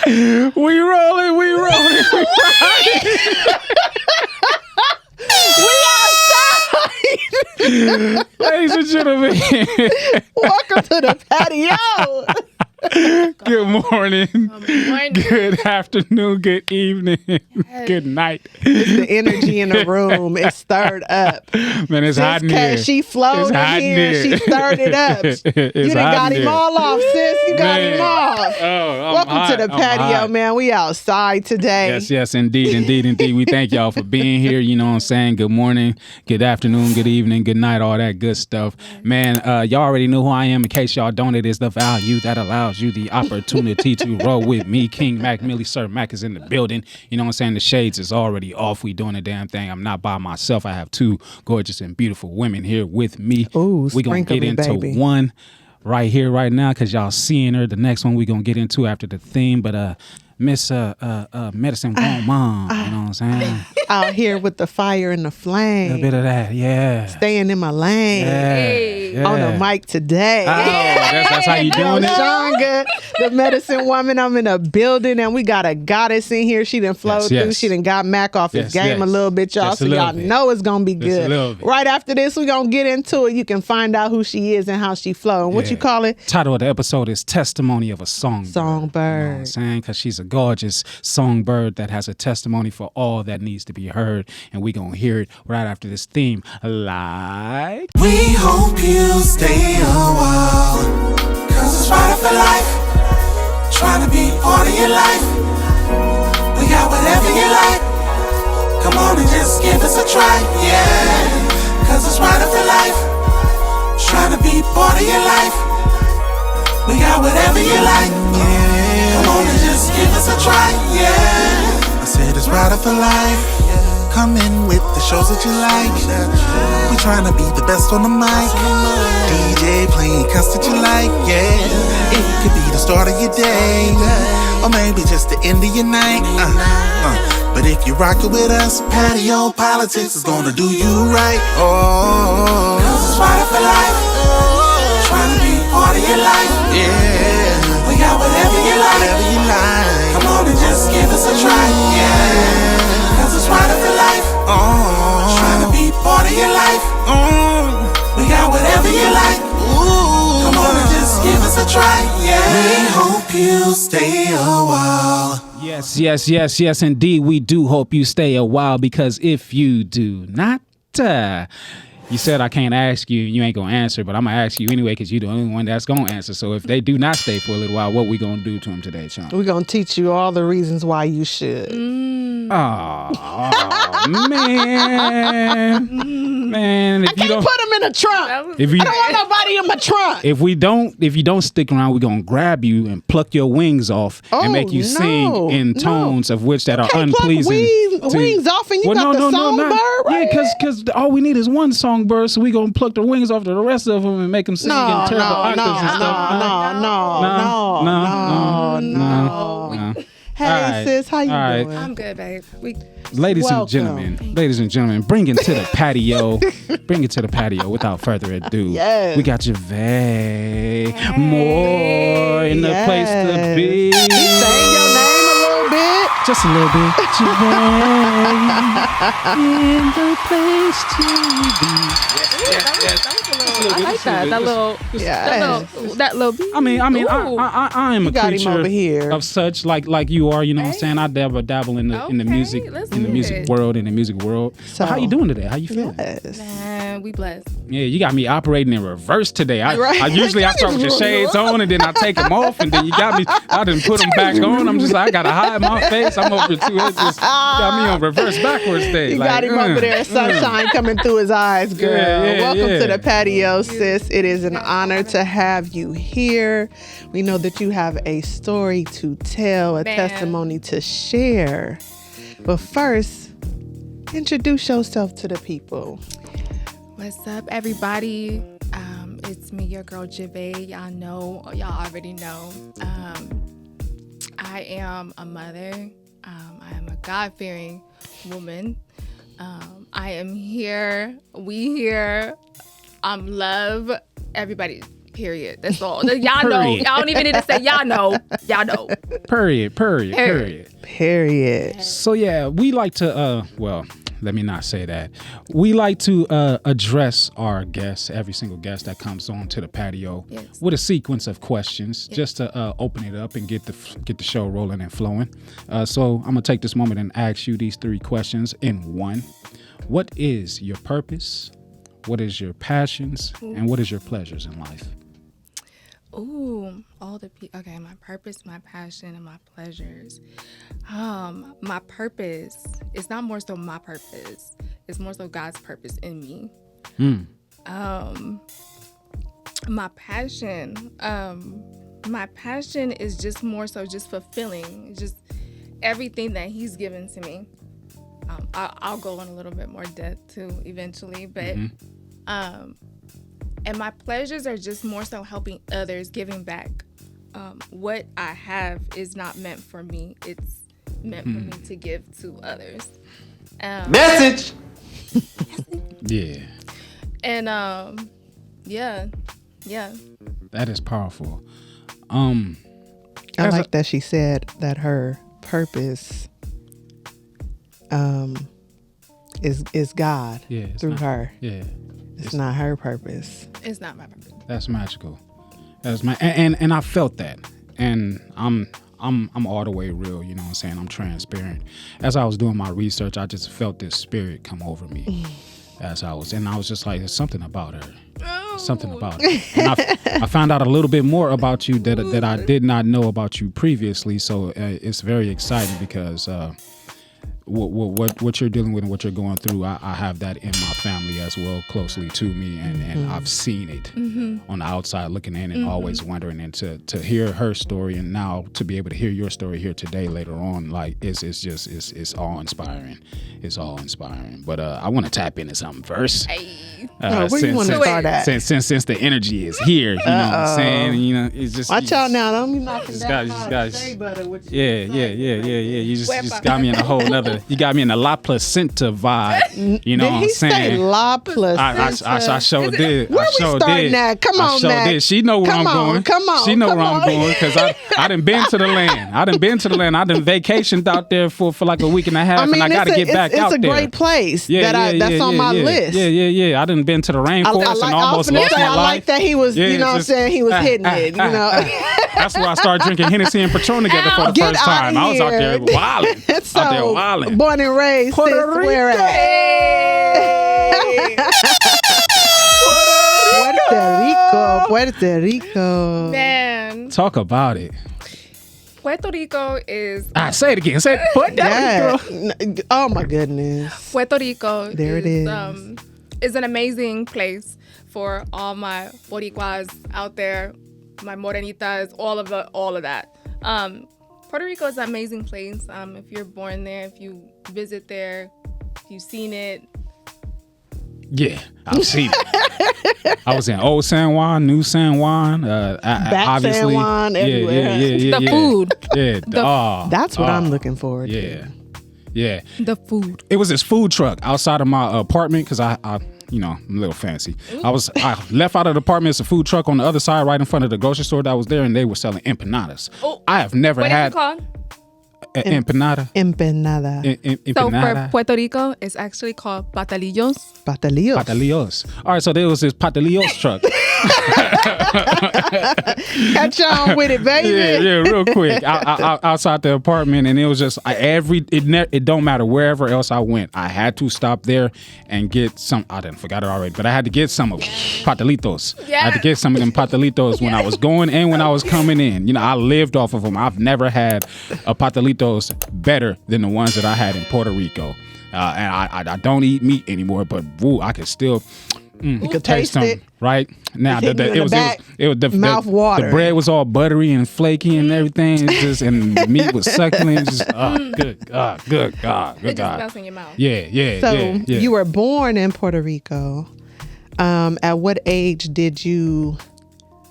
We rolling. We outside. Ladies and gentlemen. Welcome to the patio. Good morning. Good afternoon. Good evening. Good night. It's the energy in the room. It's stirred up. Man, it's hot in here. She flowed in here. She stirred it up. You done got him all off, sis. You got him off. Welcome to the patio, man. We outside today. Yes, indeed. We thank y'all for being here. You know what I'm saying? Good morning, good afternoon, good evening, good night, all that good stuff. Man, y'all already know who I am. In case y'all don't, it is the value that allows you the opportunity to roll with me. King Mac, Millie Sir Mac is in the building. You know what I'm saying? The shades is already off. We doing the damn thing. I'm not by myself. I have two gorgeous and beautiful women here with me. Ooh, we gonna get into one right here, right now, because y'all seeing her. The next one we gonna get into after the theme. But Miss Medicine Woman, you know what I'm saying? Out here with the fire and the flame. A bit of that, yeah. Staying in my lane. Yeah. On the mic today. Oh, that's how you doing it? Shonga, the medicine woman. I'm in a building and we got a goddess in here. She done flowed through. She done got Mac off his game a little bit, y'all. So y'all know it's going to be good. Right after this, we're going to get into it. You can find out who she is and how she flow. And what you call it? Title of the episode is Testimony of a Songbird. Songbird. You know what I'm saying? Because she's a gorgeous songbird that has a testimony for all that needs to be heard. And we're going to hear it right after this theme. Like... We hope you stay a while, cause it's right for life. Trying to be part of your life. We got whatever you like. Come on and just give us a try, yeah. Cause it's right for life. Trying to be part of your life. We got whatever you like, yeah. Come on and just give us a try, yeah. I said it's right for life. Come in with the shows that you like. We trying to be the best on the mic. DJ playing cuts that you like, yeah. It could be the start of your day, or maybe just the end of your night. But if you're rocking with us, Patio PolitiCz is gonna do you right. Oh, cause it's right for life. Trying to be part of your life, yeah. We got whatever you like. Come on and just give us a try, yeah. Cause it's right for life. Trying to be part of your life. We got whatever you like. Come on and just give us a try, yeah. We hope you stay a while. Yes, indeed. We do hope you stay a while, because if you do not, you said I can't ask you, you ain't gonna answer, but I'm gonna ask you anyway, because you're the only one that's gonna answer. So if they do not stay for a little while, what we gonna do to them today, Sean? We're gonna teach you all the reasons why you should. Oh, man! If I can't put them in a trunk. I don't want nobody in my trunk. If you don't stick around, we're gonna grab you and pluck your wings off and make you sing in tones of which that are unpleasing. Wings off, and you got the songbird, right? Yeah, because all we need is one songbird, so we gonna pluck the wings off to the rest of them and make them sing in terrible octaves and stuff. No. Hey, sis, how you doing? I'm good, babe. Ladies and gentlemen, bring it to the patio. Bring it to the patio without further ado. Yes. We got Javet Moore in the place to be. Saying your name a little bit. Just a little bit. Javet in the place to be. I like that. That little beat. I am a creature of such like you are. You know what I'm saying? I dabble in the music world. So how you doing today? How you feeling? Yes. Man, we blessed. Yeah, you got me operating in reverse today. I usually I start with your shades on and then I take them off, and then you got me. I didn't put them back on. I'm just like, I gotta hide my face. I'm over 2 inches. Got me on reverse backwards day. You got him over there, sunshine coming through his eyes, girl. Welcome to the patio, sis. It is an honor to have you here. We know that you have a story to tell, a testimony to share. But first, introduce yourself to the people. What's up, everybody? It's me, your girl Javet. Y'all already know. I am a mother. I am a God-fearing woman. I am here. We here. Love. Everybody Period. That's all. Y'all know. Y'all don't even need to say y'all know. Y'all know. Period. So yeah, we like to well, let me not say that. We like to address our guests, every single guest that comes on to the patio, with a sequence of questions, just to open it up and get the show rolling and flowing. So I'm gonna take this moment and ask you these 3 questions in one. What is your purpose? What is your passions? And what is your pleasures in life? Ooh, okay, my purpose, my passion, and my pleasures. My purpose is not more so my purpose. It's more so God's purpose in me. My passion is just more so just fulfilling, just everything that He's given to me. I'll go on a little bit more depth too eventually, but and my pleasures are just more so helping others, giving back. What I have is not meant for me. It's meant for me to give to others. Message. Yeah. And yeah. That is powerful. I like that she said that her purpose is God through her. Yeah. It's not her purpose. It's not my purpose. That's magical. And I felt that. And I'm all the way real, you know what I'm saying? I'm transparent. As I was doing my research, I just felt this spirit come over me and I was just like, there's something about her. Something about her. And I found out a little bit more about you that I did not know about you previously. So it's very exciting because what you're dealing with and what you're going through, I have that in my family as well, closely to me, and I've seen it on the outside looking in and always wondering, and to hear her story and now to be able to hear your story here today later on, like it's all inspiring. It's all inspiring. But I want to tap into something first. Where you want to start at? Since the energy is here, you know what I'm saying? You know, it's just watch out now. Don't be knocking down guys. shea butter with Yeah. You just got me in a whole nother. You got me in a La Placenta vibe. You know Did what I'm he saying? say La Placenta? I sure did. Where I we sure starting did. at? Come on, I sure Mac. did. She know where Come I'm on, going. come on, She know come where I'm on. going because I done been to the land. I done vacationed out there for like a week and a half, and I got to get back out there. It's a great place that's on my list. Yeah. I done been to the rainforest and almost lost my life. I like that he was, you know what I'm saying, he was hitting it, you know. That's where I started drinking Hennessy and Patron together for the first time. I was out there wilding. So, born and raised, Puerto sis, where at? Puerto Rico. Man, Talk about it. Puerto Rico is. Say it again. Say it. Puerto Rico. Oh my goodness. Puerto Rico. There it is. Is an amazing place for all my Boricuas out there, my Morenitas, all of that. Puerto Rico is an amazing place. If you're born there, if you visit there, if you've seen it. Yeah, I've seen it. I was in Old San Juan, New San Juan, Back obviously. San Juan, everywhere. Yeah. The food. Yeah. That's what I'm looking forward to. Yeah. The food. It was this food truck outside of my apartment because I'm a little fancy. I left out of the apartment. It's a food truck on the other side, right in front of the grocery store that was there, and they were selling empanadas. Oh, I have never had. What is it called? Empanada. So for Puerto Rico, it's actually called patalillos. Patalillos. All right, so there was this patalillos truck. Catch on with it, baby. Yeah, real quick. Outside the apartment, and it was just it don't matter wherever else I went, I had to stop there and get some. I didn't forgot it already, but I had to get some of patalitos. Yes. I had to get some of them patalitos when I was going and when I was coming in. You know, I lived off of them. I've never had a patalitos better than the ones that I had in Puerto Rico. And I don't eat meat anymore, but I could still. You could taste them, it. right? Now the mouth water. The bread was all buttery and flaky and everything. It's just, and the meat was succulent. Just good God. It just melts in your mouth. Yeah. So yeah. you were born in Puerto Rico. At what age did you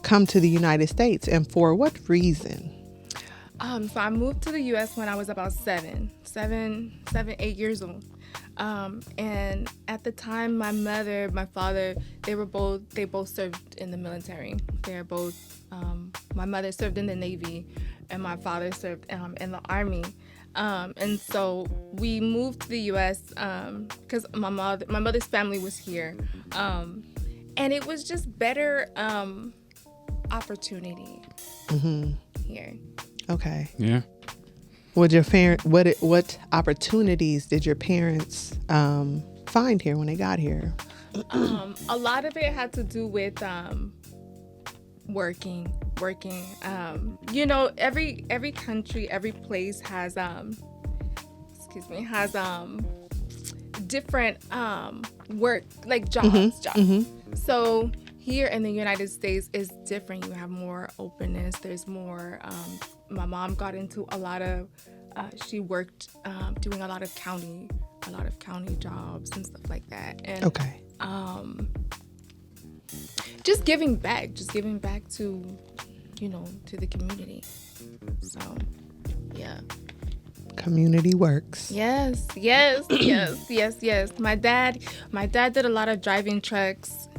come to the United States, and for what reason? So I moved to the U.S. when I was about 8 years old. And at the time, my mother, my father, they both served in the military. They're both, my mother served in the Navy and my father served in the Army. And so we moved to the U.S. Because my mother's family was here. And it was just better opportunity here. Okay. Yeah. What opportunities did your parents find here when they got here? A lot of it had to do with working. You know, every country, every place has different work, like jobs. So here in the United States is different. You have more openness. There's more. My mom got into a lot of. She worked doing a lot of county jobs and stuff like that. And Okay. just giving back to, you know, to the community. So, yeah. Community works. Yes. My dad did a lot of driving trucks.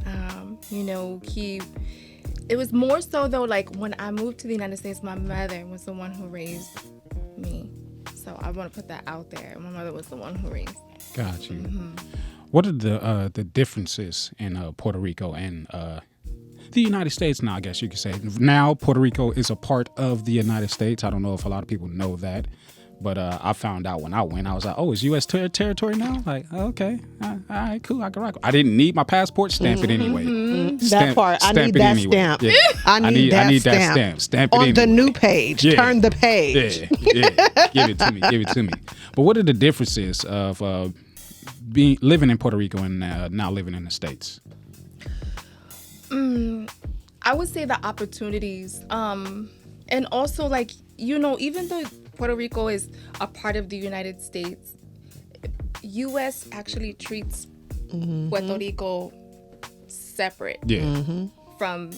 You know, it was more so though, like when I moved to the United States, my mother was the one who raised me. So I want to put that out there. My mother was the one who raised. Got you. What are the differences in Puerto Rico and the United States now, I guess you could say? Now Puerto Rico is a part of the United States. I don't know if a lot of people know that. But I found out when I went, I was like, oh, it's U.S. territory now? Like, okay. All right, cool. I can rock. I didn't need my passport. Stamp it anyway. That part. I need that stamp. Yeah. I need that stamp. Stamp it on anyway. the new page. Yeah. Turn the page. Yeah. Give it to me. But what are the differences of living in Puerto Rico and now living in the States? I would say the opportunities. And also, like, you know, even though Puerto Rico is a part of the United States, U.S. actually treats Puerto Rico separate from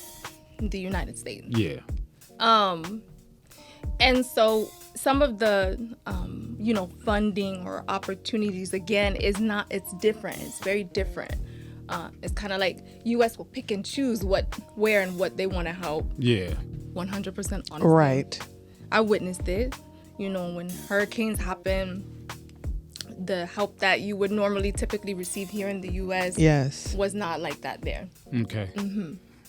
the United States. Yeah. And so some of the, you know, funding or opportunities, again, it's different. It's very different. It's kind of like U.S. will pick and choose where and what they want to help. Yeah. 100% honestly. Right. I witnessed it. You know, when hurricanes happen, the help that you would normally typically receive here in the U.S. was not like that there. Okay.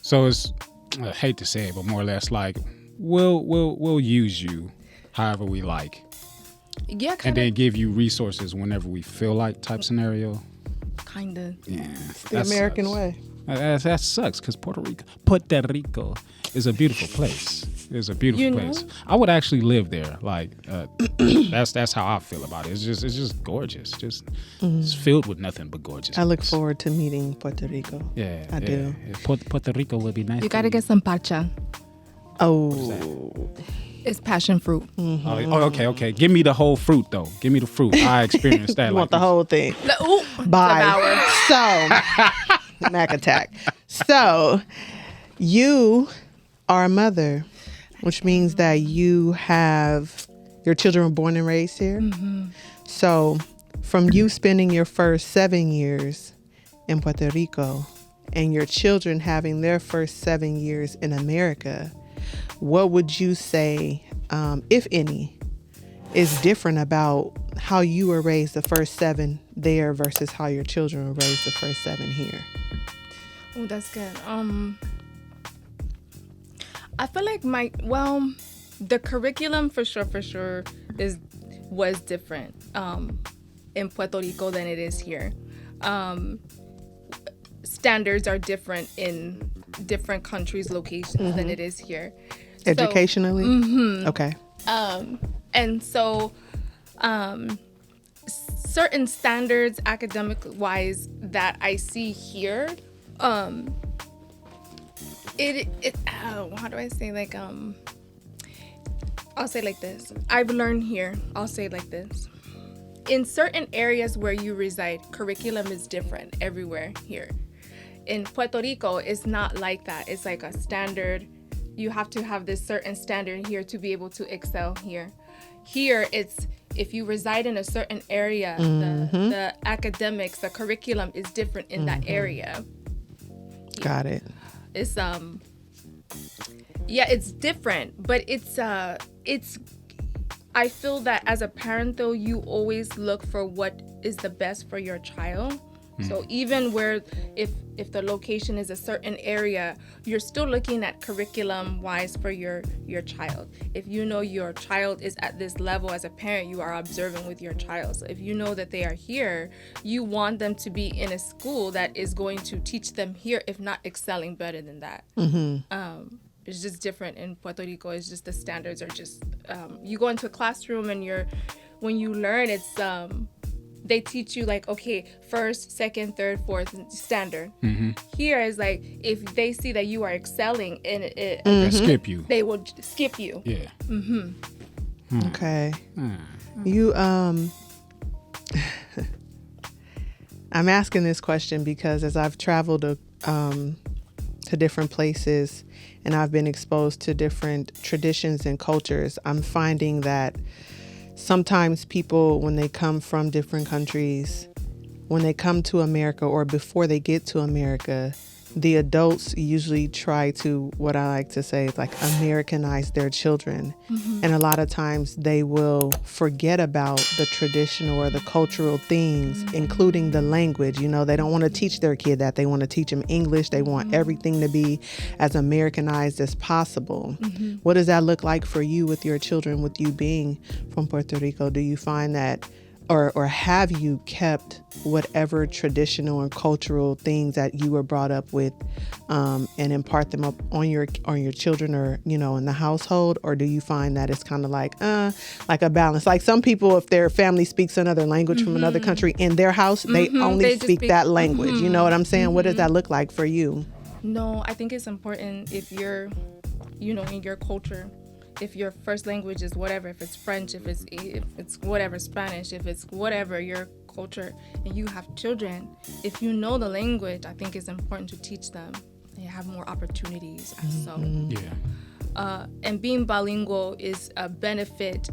So it's, I hate to say it, but more or less like we'll use you however we like. Yeah, and then give you resources whenever we feel like type scenario. Kinda. Yeah. The American way. That sucks because Puerto Rico is a beautiful place. It's a beautiful place. I would actually live there. Like that's how I feel about it. It's just gorgeous. It's filled with nothing but gorgeous. I look forward to meeting Puerto Rico. Yeah, I do. Puerto Rico would be nice. You gotta get some pacha. Oh. It's passion fruit. Oh, okay. Give me the whole fruit though. Give me the fruit. I experienced that. You want the whole thing. Bye. So, Mac attack. So, you are a mother, which means that your children were born and raised here. So, from you spending your first 7 years in Puerto Rico and your children having their first 7 years in America, what would you say, if any, is different about how you were raised the first 7 there versus how your children were raised the first 7 here? Oh, that's good. I feel like the curriculum for sure was different in Puerto Rico than it is here. Standards are different in different countries' locations than it is here. Educationally? So, Okay. And so certain standards academic-wise that I see here, how do I say, like, I'll say like this. I've learned here, I'll say like this. In certain areas where you reside, curriculum is different everywhere here. In Puerto Rico, it's not like that. It's like a standard. You have to have this certain standard here to be able to excel here. Here, it's if you reside in a certain area, the academics, the curriculum is different in that area. Got it. It's it's different, but it's I feel that as a parent though, you always look for what is the best for your child. So even where if the location is a certain area, you're still looking at curriculum wise for your child. If you know your child is at this level as a parent, you are observing with your child. So if you know that they are here, you want them to be in a school that is going to teach them here, if not excelling better than that. It's just different in Puerto Rico. It's just the standards are just you go into a classroom and when you learn, it's they teach you like, okay, first, second, third, fourth standard. Here is like, if they see that you are excelling in it, They'll skip you. they will skip you. Yeah. Okay. You I'm asking this question because as I've traveled to different places and I've been exposed to different traditions and cultures, I'm finding that sometimes people, when they come from different countries, when they come to America or before they get to America, the adults usually try to, what I like to say is like Americanize their children. And a lot of times they will forget about the traditional or the cultural things, including the language. You know, they don't want to teach their kid that. They want to teach them English. They want everything to be as Americanized as possible. What does that look like for you with your children, with you being from Puerto Rico? Do you find that or have you kept whatever traditional and cultural things that you were brought up with and impart them up on your children or, you know, in the household? Or do you find that it's kind of like a balance? Like some people, if their family speaks another language from another country in their house, they only speak that language. You know what I'm saying? What does that look like for you? No, I think it's important if you're, you know, in your culture, if your first language is whatever, if it's French, if it's whatever, Spanish, if it's whatever your culture, and you have children, if you know the language, I think it's important to teach them. They have more opportunities. So, and being bilingual is a benefit.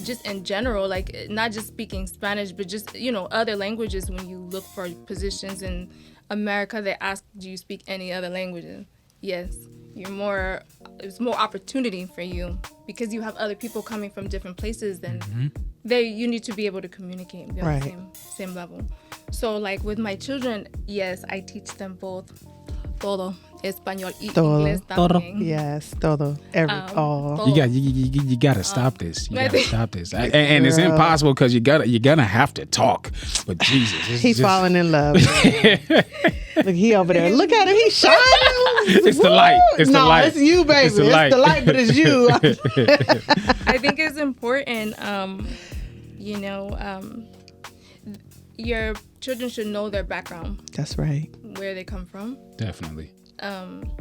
Just in general, like not just speaking Spanish, but just, you know, other languages. When you look for positions in America, they ask, do you speak any other languages? Yes. There's more opportunity for you because you have other people coming from different places. Then you need to be able to communicate on the same level. So like with my children, yes, I teach them both todo, español y inglés también. Yes, todo, all. todo. You gotta stop this. You gotta stop this. And it's impossible because you're gonna have to talk. But Jesus, he's falling in love. Look, he over there. Look at him. He's shining. It's the light. It's the light. It's you, baby. It's the light, but it's you. I think it's important. Your children should know their background. That's right. Where they come from. Definitely.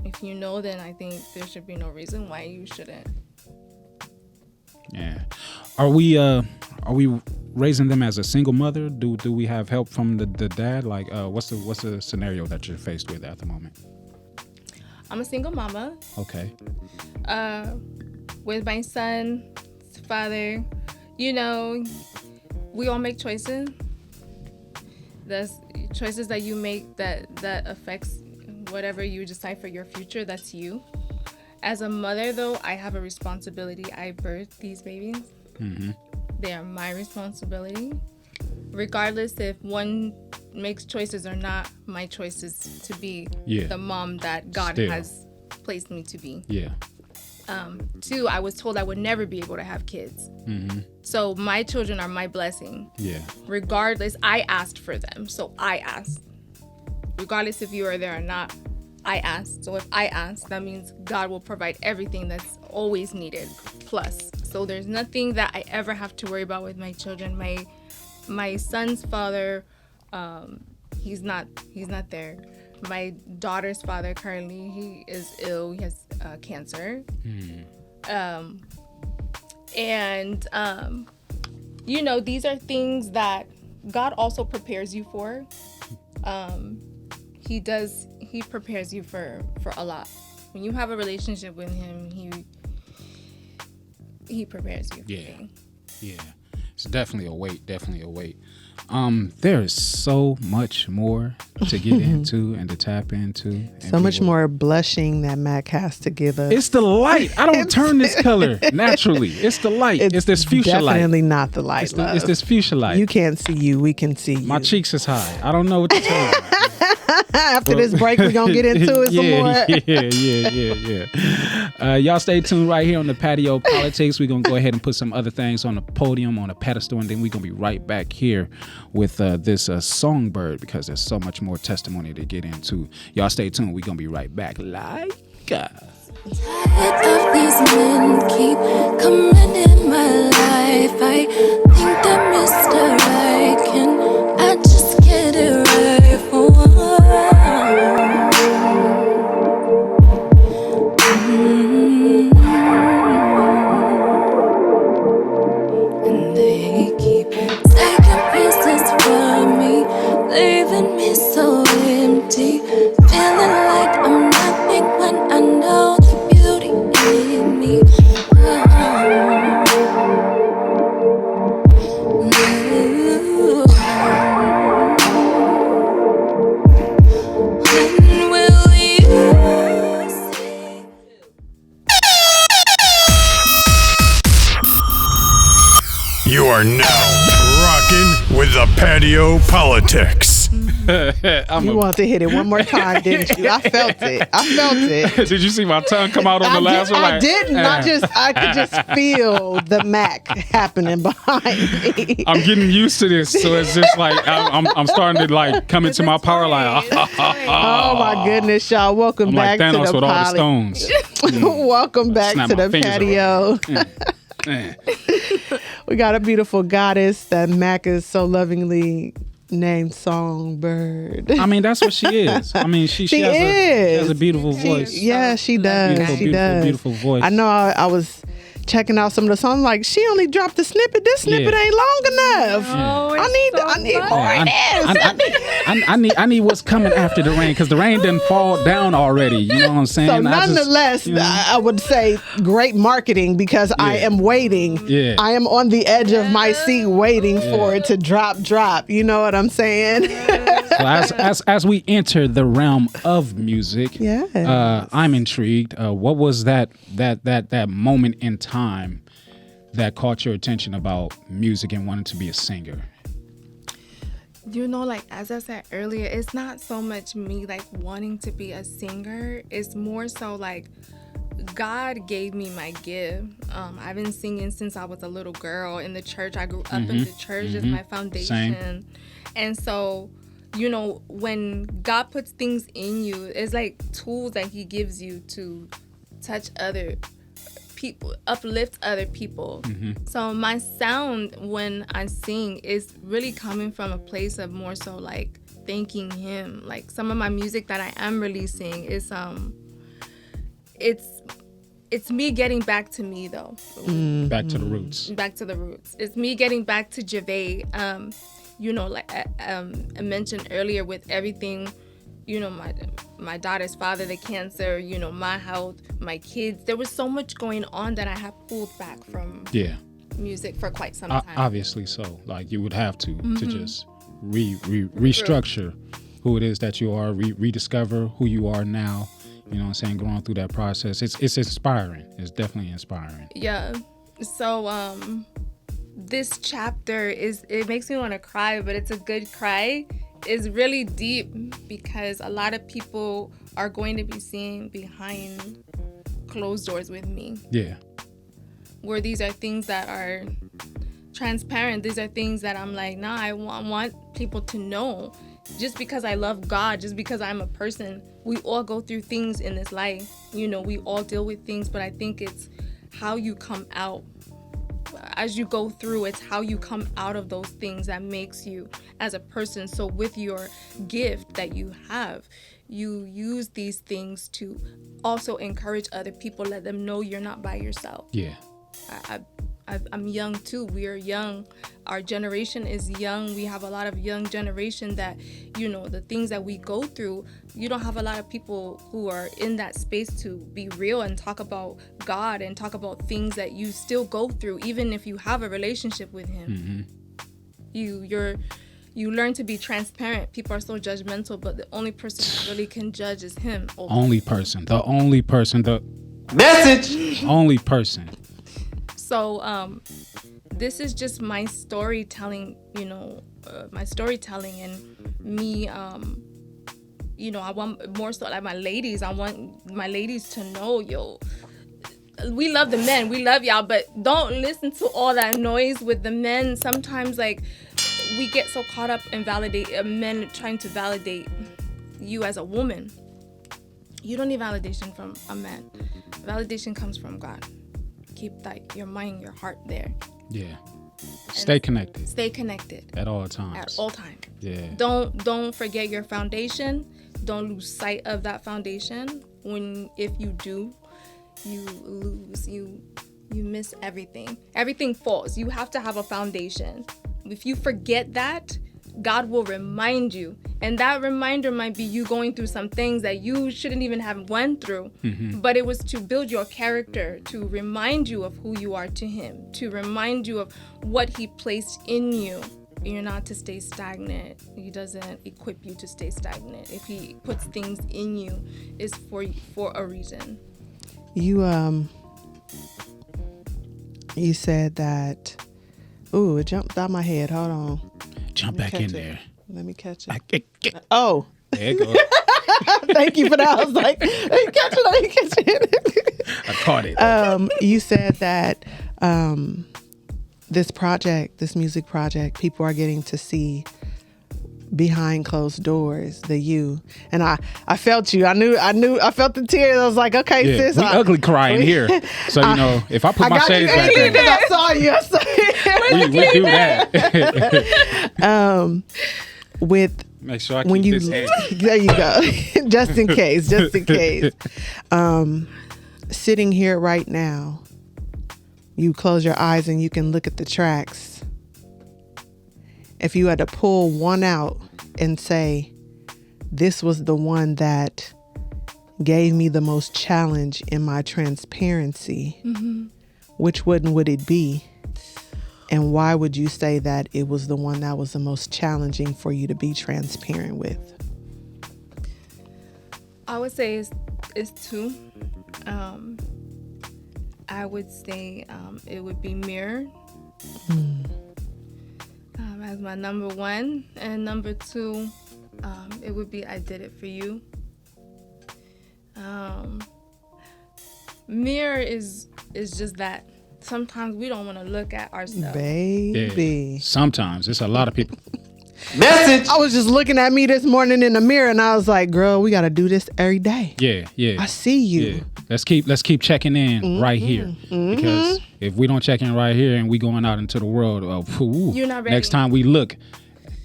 If you know, then I think there should be no reason why you shouldn't. Yeah. Are we raising them as a single mother? Do we have help from the dad? Like, what's the scenario that you're faced with at the moment? I'm a single mama. Okay. With my son's father, you know, we all make choices. There's choices that you make that affects whatever you decide for your future. That's you. As a mother, though, I have a responsibility. I birthed these babies. They are my responsibility. Regardless if one makes choices or not, my choice is to be the mom that God has placed me to be. Yeah. Two, I was told I would never be able to have kids. So my children are my blessing. Yeah. Regardless, I asked for them. So I asked. Regardless if you are there or not, I asked. So if I ask, that means God will provide everything that's always needed, plus. So there's nothing that I ever have to worry about with my children. My son's father, he's not there. My daughter's father currently, he is ill. He has cancer. You know, these are things that God also prepares you for. He prepares you for a lot. When you have a relationship with him, he prepares you. Yeah. It's definitely a weight. Definitely a weight. There is so much more to get into and to tap into. So much more blushing that Mac has to give us. It's the light. I don't turn this color naturally. It's the light. It's this fuchsia light. Definitely not the light. It's this fuchsia light. You can't see you. We can see you. My cheeks is high. I don't know what to tell you. After this break, we're going to get into it some more. Yeah. Y'all stay tuned right here on the Patio Politics. We're going to go ahead and put some other things on the podium, on a pedestal, and then we're going to be right back here with this songbird, because there's so much more testimony to get into. Y'all stay tuned. We're going to be right back. Tired of these men keep coming in my life. I think I'm Mr. Right. Can I just get it right for once? And they keep taking pieces from me, leaving me so empty, feeling like I'm nothing when I know the beauty in me. When will you see? You are now rocking with the Patio Politics. You wanted to hit it one more time, didn't you? I felt it. Did you see my tongue come out on the last one? I didn't. I could just feel the Mac happening behind me. I'm getting used to this, so it's just like I'm starting to like come into my power line. Oh my goodness, y'all! Welcome I'm back like Thanos to the with all the stones. Welcome back Snap to my the fingers patio. We got a beautiful goddess that Mac is so lovingly named Songbird. I mean, that's what she is. I mean, she has a beautiful voice. Yeah, she does. Beautiful voice. I know. I was checking out some of the songs. Like, she only dropped a snippet. This snippet ain't long enough. Oh, I need more of this. I need what's coming after the rain, because the rain didn't fall down already. You know what I'm saying? So nonetheless, I would say great marketing, because I am waiting. Yeah. I am on the edge of my seat waiting for it to drop. You know what I'm saying? So as we enter the realm of music, I'm intrigued. What was that moment in time that caught your attention about music and wanting to be a singer? You know, like as I said earlier, it's not so much me like wanting to be a singer. It's more so like God gave me my gift. I've been singing since I was a little girl in the church. I grew up in the church. It's my foundation. Same. And so, you know, when God puts things in you, it's like tools that he gives you to touch other people, uplift other people. So my sound when I sing is really coming from a place of more so like thanking him. Like some of my music that I am releasing is it's me getting back to me though. Back to the roots. Back to the roots. It's me getting back to Javet. You know, like I mentioned earlier, with everything, you know, my daughter's father, the cancer, you know, my health, my kids. There was so much going on that I have pulled back from music for quite some time. Obviously so. Like you would have to just restructure who it is that you are, rediscover who you are now. You know what I'm saying? Going through that process. It's inspiring. It's definitely inspiring. Yeah. So this chapter it makes me want to cry, but it's a good cry. It's really deep because a lot of people are going to be seeing behind closed doors with me. Yeah. Where these are things that are transparent. These are things that I'm like, nah, I want people to know. Just because I love God, just because I'm a person, we all go through things in this life. You know, we all deal with things, but I think it's how you come out. As you go through, it's how you come out of those things that makes you as a person. So with your gift that you have, you use these things to also encourage other people, let them know you're not by yourself. Yeah. I'm young too. We are young. Our generation is young. We have a lot of young generation that, the things that we go through, you don't have a lot of people who are in that space to be real and talk about God and talk about things that you still go through, even if you have a relationship with Him. You learn to be transparent. People are so judgmental, but the only person that really can judge is Him. The only person, the message, only person. So this is just my storytelling, my storytelling, and me, I want more so like my ladies. I want my ladies to know, we love the men, we love y'all, but don't listen to all that noise with the men. Sometimes we get so caught up in men trying to validate you as a woman. You don't need validation from a man. Validation comes from God. Keep your mind, your heart there. Yeah. Stay connected. Stay connected. At all times. At all times. Yeah. Don't forget your foundation. Don't lose sight of that foundation. If you do, you lose. You miss everything. Everything falls. You have to have a foundation. If you forget that, God will remind you. And that reminder might be you going through some things that you shouldn't even have went through. Mm-hmm. But it was to build your character, to remind you of who you are to Him, to remind you of what He placed in you. You're not to stay stagnant. He doesn't equip you to stay stagnant. If He puts things in you, it's for a reason. You said that. Ooh, it jumped out my head. Hold on. Jump back in there. Let me catch it. Oh. There you go. Thank you for that. I was like, let me catch it. I caught it. You said that this music project, people are getting to see behind closed doors, the you. And I felt you. I felt the tears. I was like, okay, yeah, sis. We ugly crying here. So, if I put my shades back in. I saw you. We do that. With make sure I keep this hand. There you go. just in case. Sitting here right now, you close your eyes and you can look at the tracks. If you had to pull one out and say, this was the one that gave me the most challenge in my transparency, which one would it be? And why would you say that it was the one that was the most challenging for you to be transparent with? I would say it's two. I would say it would be Mirror as my number one. And number two, it would be I Did It For You. Mirror is just that. Sometimes we don't want to look at ourselves. Baby. Yeah. Sometimes. It's a lot of people. Message. I was just looking at me this morning in the mirror and I was like, girl, we got to do this every day. Yeah. I see you. Yeah. Let's keep checking in right here. Because if we don't check in right here and we going out into the world, you're not ready. Next time we look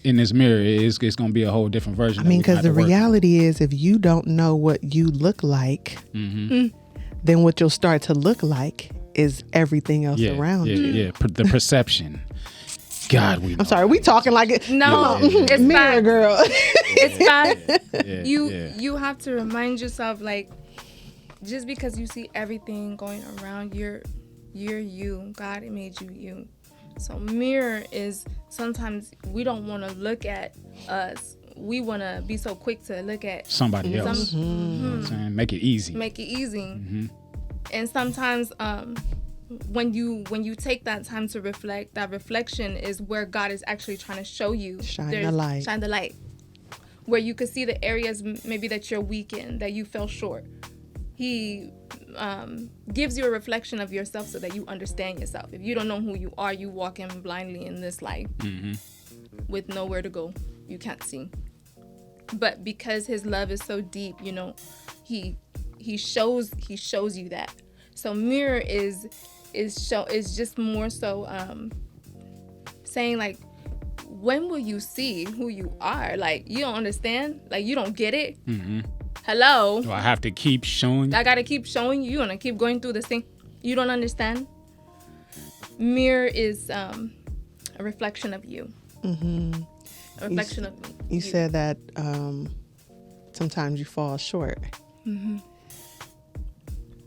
in this mirror, it's going to be a whole different version. I mean, because the reality is if you don't know what you look like, then what you'll start to look like is everything else around you. Yeah, the perception. God, we know. I'm sorry, we talking like it. No, it's Mirror bad. girl. It's bad. You have to remind yourself, like, just because you see everything going around, you're you. God made you. So mirror is sometimes we don't want to look at us. We want to be so quick to look at somebody else. You know what I'm saying? Make it easy. And sometimes when you take that time to reflect, that reflection is where God is actually trying to show you. Shine the light. Where you could see the areas maybe that you're weak in, that you fell short. He gives you a reflection of yourself so that you understand yourself. If you don't know who you are, you walk in blindly in this life with nowhere to go. You can't see. But because His love is so deep, He shows you that. So mirror is just more so saying, like, when will you see who you are? Like, you don't understand? Like, you don't get it? Hello? Do I have to keep showing you? I got to keep showing you. You're going to keep going through this thing. You don't understand? Mirror is a reflection of you. Mm-hmm. A reflection of me. You said that sometimes you fall short. Mm-hmm.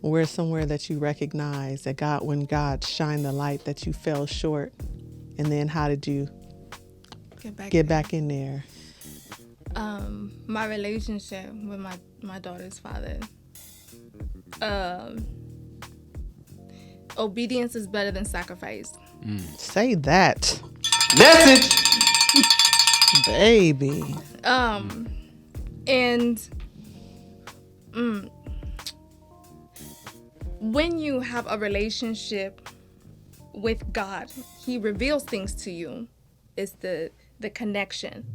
Where's somewhere that you recognize that when God shined the light, that you fell short, and then how did you get back in there? My relationship with my daughter's father. Obedience is better than sacrifice. Say that, Message. baby. And when you have a relationship with God, He reveals things to you. It's the connection.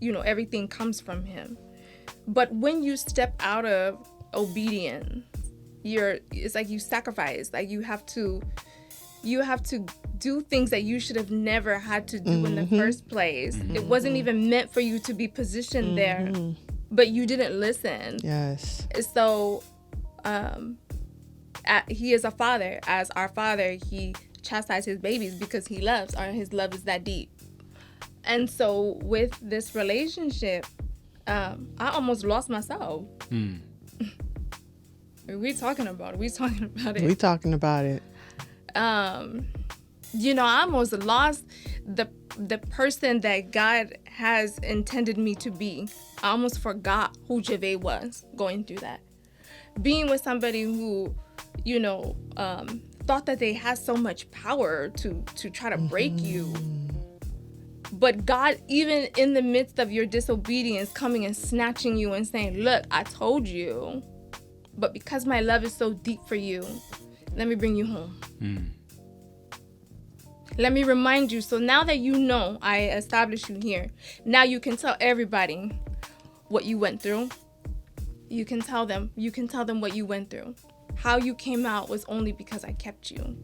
You know, everything comes from Him. But when you step out of obedience, it's like you sacrifice. Like you have to do things that you should have never had to do in the first place. It wasn't even meant for you to be positioned there, but you didn't listen. Yes. So He is a father. As our father, He chastises His babies because He loves, or His love is that deep. And so with this relationship, I almost lost myself. We talking about it. We talking about it. You know, I almost lost the person that God has intended me to be. I almost forgot who Javet was going through that. Being with somebody who, you know, thought that they had so much power to try to break you. But God, even in the midst of your disobedience, coming and snatching you and saying, look, I told you, but because my love is so deep for you, let me bring you home. Let me remind you. So now that you know I established you here, now you can tell everybody what you went through. You can tell them what you went through. How you came out was only because I kept you.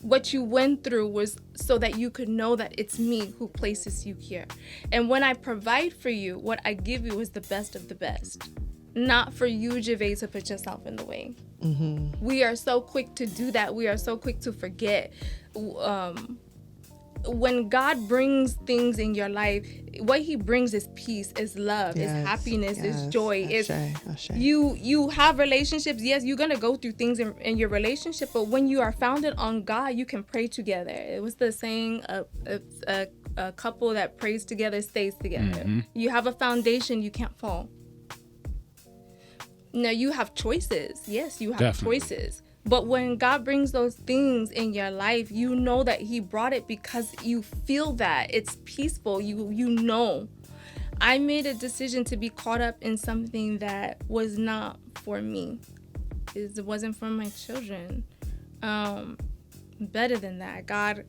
What you went through was so that you could know that it's me who places you here. And when I provide for you, what I give you is the best of the best. Not for you, Javet, to put yourself in the way. We are so quick to do that. We are so quick to forget. When God brings things in your life, what He brings is peace, is love, is happiness, is joy. Ashe. You have relationships. Yes, you're gonna go through things in your relationship, but when you are founded on God, you can pray together. It was the saying, a couple that prays together stays together. You have a foundation, you can't fall. Now you have choices. Yes, you have choices. But when God brings those things in your life, you know that He brought it because you feel that it's peaceful. You know. I made a decision to be caught up in something that was not for me. It wasn't for my children. Better than that, God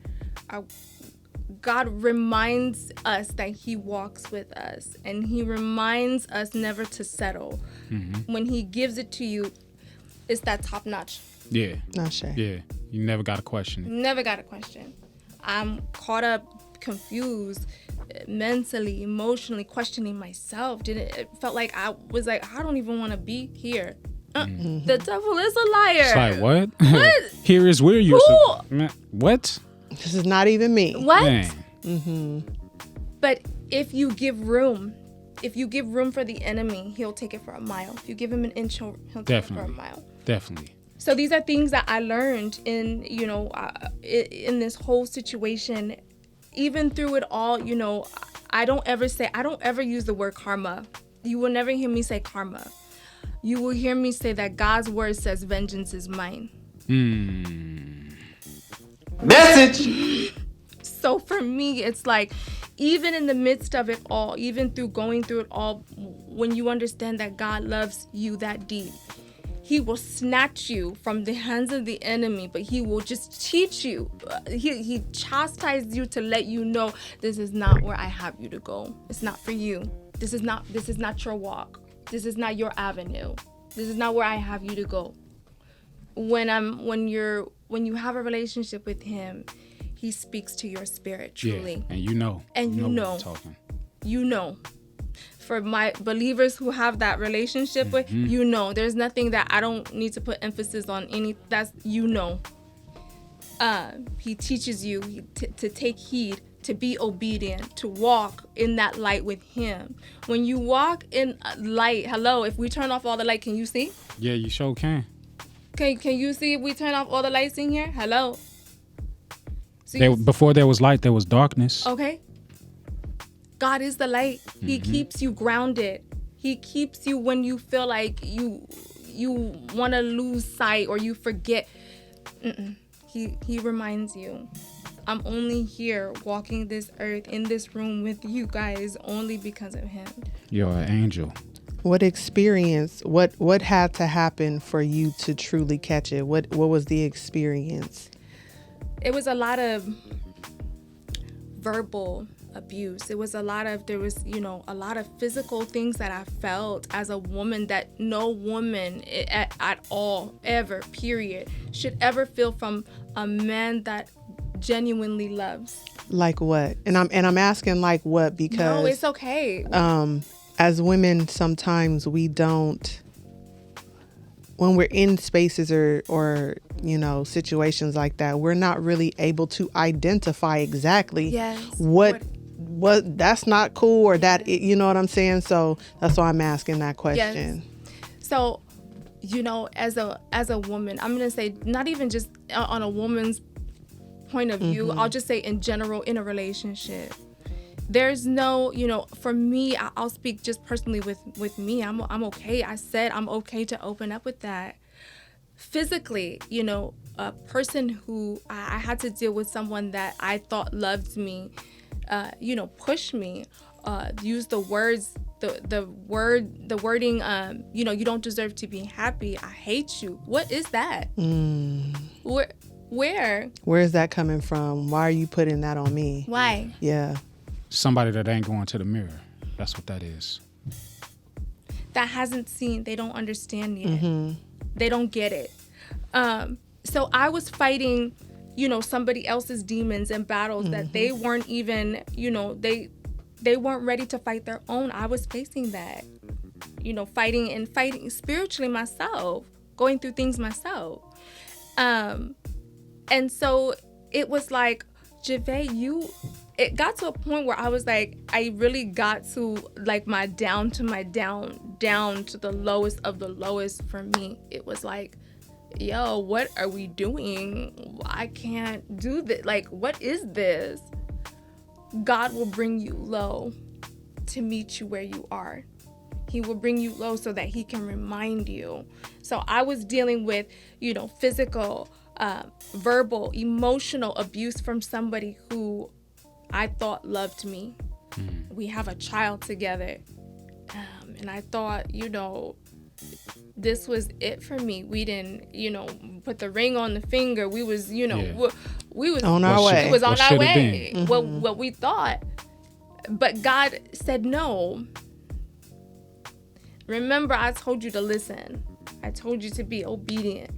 reminds us that He walks with us, and He reminds us never to settle. When He gives it to you, it's that top notch. Yeah. Ashe. Yeah. You never got to question it. Never got to question. I'm caught up, confused, mentally, emotionally, questioning myself. It felt like I was like, I don't even want to be here. The devil is a liar. It's like, what? What? Here is where you're... What? This is not even me. What? Man. But if you give room for the enemy, he'll take it for a mile. If you give him an inch, he'll take it for a mile. Definitely. So these are things that I learned in in this whole situation. Even through it all, I don't ever use the word karma. You will never hear me say karma. You will hear me say that God's word says vengeance is mine. Message. So for me, it's like, even in the midst of it all, even through going through it all, when you understand that God loves you that deep, He will snatch you from the hands of the enemy, but He will just teach you. He chastises you to let you know, this is not where I have you to go. It's not for you. This is not your walk. This is not your avenue. This is not where I have you to go. When you have a relationship with Him, He speaks to your spirit truly. Yeah, and you know. And you know. What you're talking. You know. For my believers who have that relationship with, there's nothing that I don't need to put emphasis on. That's. He teaches you to take heed, to be obedient, to walk in that light with him. When you walk in light, hello, if we turn off all the light, can you see? Yeah, you sure can. Can you see if we turn off all the lights in here? Hello. Before there was light, there was darkness. Okay. God is the light. He keeps you grounded. He keeps you when you feel like you want to lose sight or you forget. He reminds you. I'm only here walking this earth in this room with you guys only because of him. You're an angel. What experience, what had to happen for you to truly catch it? What was the experience? It was a lot of verbal abuse. There was a lot of physical things that I felt as a woman that no woman at all, ever, period, should ever feel from a man that genuinely loves. Like what? And I'm asking like what because no, it's okay. As women, sometimes we don't, when we're in spaces or situations like that, we're not really able to identify exactly what that's not cool or that, you know what I'm saying? So that's why I'm asking that question. Yes. So, as a woman, I'm going to say not even just on a woman's point of view, I'll just say in general in a relationship. There's no, for me, I'll speak just personally with me. I'm okay. I said I'm okay to open up with that. Physically, a person who I had to deal with someone that I thought loved me, pushed me, used the words, the wording, you don't deserve to be happy. I hate you. What is that? Where? Where is that coming from? Why are you putting that on me? Why? Yeah. Somebody that ain't going to the mirror. That's what that is. That hasn't seen, they don't understand yet. They don't get it. So I was fighting, somebody else's demons and battles that they weren't even, they weren't ready to fight their own. I was facing that, fighting spiritually myself, going through things myself. And so it was like, Javet, it got to a point where I was like, I really got to like my down to the lowest of the lowest for me. It was like, yo, what are we doing? I can't do this. Like, what is this? God will bring you low to meet you where you are. He will bring you low so that he can remind you. So I was dealing with, physical, verbal, emotional abuse from somebody who I thought loved me. We have a child together. And I thought, this was it for me. We didn't, put the ring on the finger. We was, we was on our way. It was on our way. What we thought. But God said no. Remember, I told you to listen. I told you to be obedient.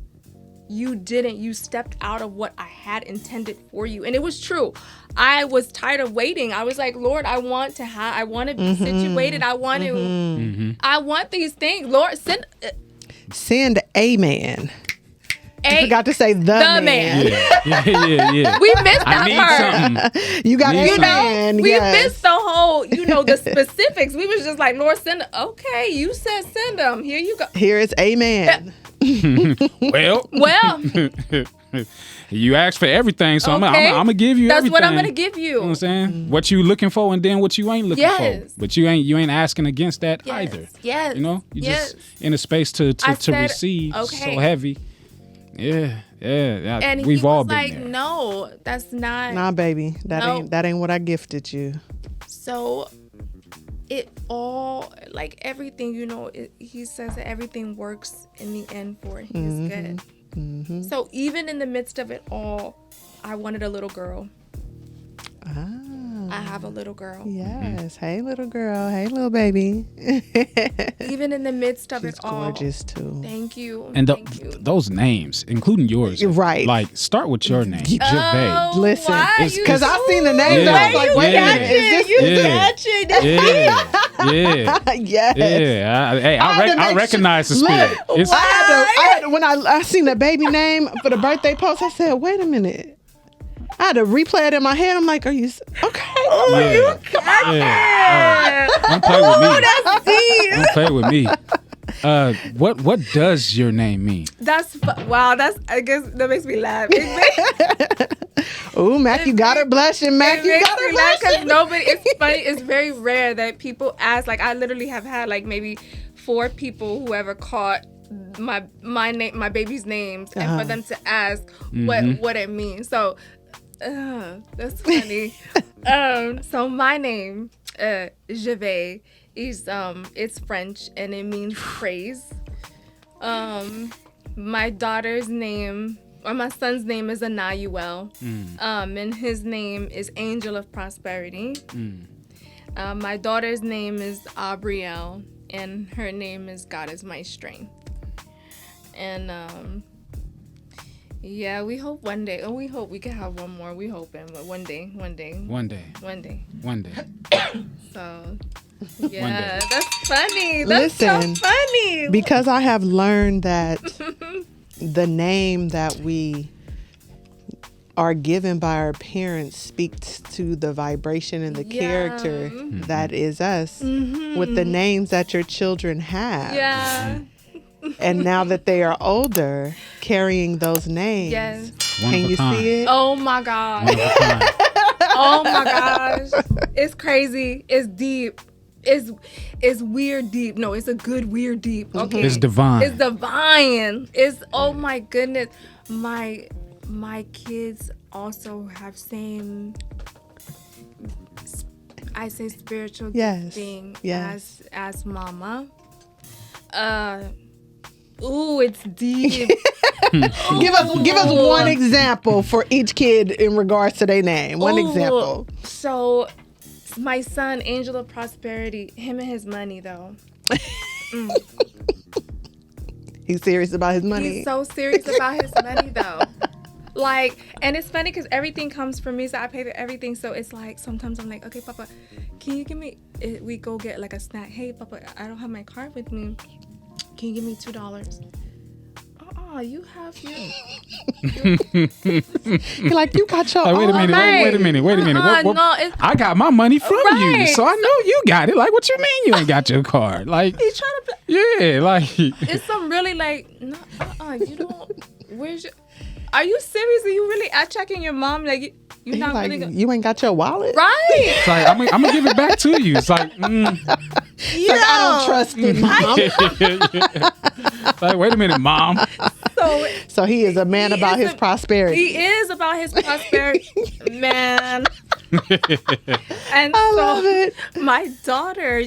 You didn't. You stepped out of what I had intended for you. And it was true. I was tired of waiting. I was like, Lord, I want to be situated. I want to, I want these things. Lord, send a man. I forgot to say the man. Yeah. We missed that part. You got a man. We missed the whole, the specifics. We was just like, Lord, send. Okay, you said send them. Here you go. Here is a man. Well, you asked for everything, so okay. I'm gonna give you everything. That's what I'm gonna give you. You know what I'm saying? What you looking for, and then what you ain't looking for. But you ain't asking against that either. Yes. You just in a space to receive. Okay. So heavy. Yeah. And we've all been like, there. no, that's not. Nah, baby, that ain't what I gifted you. So, it all, like everything, he says that everything works in the end for his good. So even in the midst of it all, I wanted a little girl. I have a little girl. Yes. Hey, little girl. Hey, little baby. Even in the midst of She's it all. gorgeous too. Thank you. And Thank you. those names, including yours, right? Like, start with your name, Javet. Listen, because I've seen the names. Yeah. I was like, wait a minute, is this? You catching? Yeah. Yes. Yeah. I recognize the spirit. It's, I had to, when I seen the baby name for the birthday post, I said, wait a minute. I had to replay it in my head. I'm like, are you okay? yeah. Don't play with me. That's deep. Don't play with me. What does your name mean? Wow. I guess that makes me laugh. Ooh, Mac, you got her blushing. Mac, you got her blushing. Nobody. It's funny. It's very rare that people ask. Like, I literally have had like maybe 4 people who ever caught my name, my baby's names, and for them to ask what it means. So that's funny. So my name, Javet, is it's French and it means praise. My daughter's name, or my son's name, is Anayuel, and his name is Angel of Prosperity. My daughter's name is Abrielle, and her name is God is My Strength. And yeah, we hope one day, and we hope we can have one more. We hoping, but one day. So yeah, that's funny. That's Listen, so funny. Because I have learned that the name that we are given by our parents speaks to the vibration and the character that is us with the names that your children have. Yeah. And now that they are older, carrying those names. Yes. Can you see it? Oh my gosh. Oh my gosh. It's crazy. It's deep. It's weird deep. No, it's a good weird deep. Okay. It's divine. It's divine. It's, oh my goodness. My kids also have same, I say, spiritual gifting as mama. Ooh, it's deep. Give us one example for each kid in regards to their name. One example. So, my son, Angel of Prosperity, him and his money, though. He's serious about his money. He's so serious about his money, though. Like, and it's funny because everything comes from me, so I pay for everything. So it's like, sometimes I'm like, okay, Papa, can you give me, we go get like a snack. Hey, Papa, I don't have my card with me. Can you give me $2? You have your... You're like, you got your wait a minute. No, I got my money from you, so I know you got it. Like, what you mean you ain't got your card? Like, he's trying to play. Yeah, like... It's some really like, no, you don't... Where's your... Are you serious? Are you really at checking your mom? Like, you're not like, really... You ain't got your wallet? Right. It's like, I'm going to give it back to you. It's like, I don't trust it, Mom. Like, wait a minute, Mom. So he is a man about his prosperity. He is about his prosperity, man. And I love it. My daughter,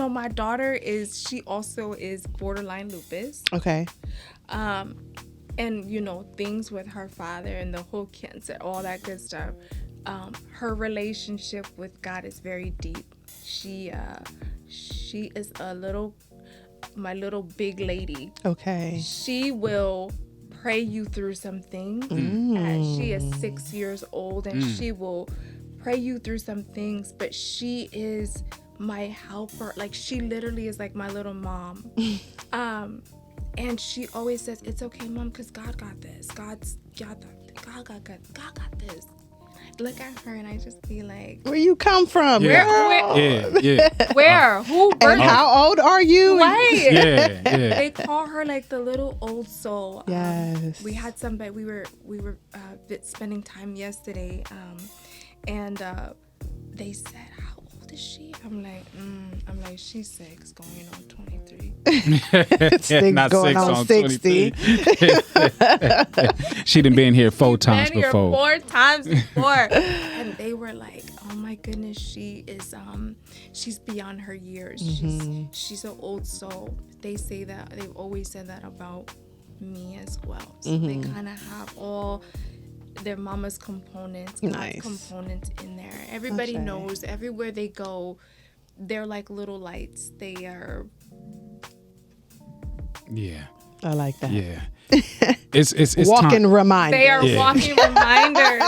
my daughter she also is borderline lupus. Okay. And things with her father and the whole cancer, all that good stuff. Her relationship with God is very deep. She is my little big lady. Okay. She will pray you through some things. She is 6 years old, and she will pray you through some things, but she is my helper. Like, she literally is like my little mom. And she always says, it's okay, Mom, because God got this. God got this. Look at her, and I just be like, where you come from? Yeah. Where? Who? And how old are you? Right. Yeah. They call her like the little old soul. Yes. We had somebody. We were spending time yesterday, and they said, "How old is she?" I'm like, she's 6, going on 23. 6 Not going 6 on 60. She done been here 4 times been here before. 4 times before. And they were like, oh my goodness, she is she's beyond her years. She's an old soul. They say that, they've always said that about me as well. So they kind of have all their mama's components, God's components in there. Everybody knows, everywhere they go, they're like little lights. They are... Yeah. I like that. Yeah. It's walking time. reminders. They are walking reminders.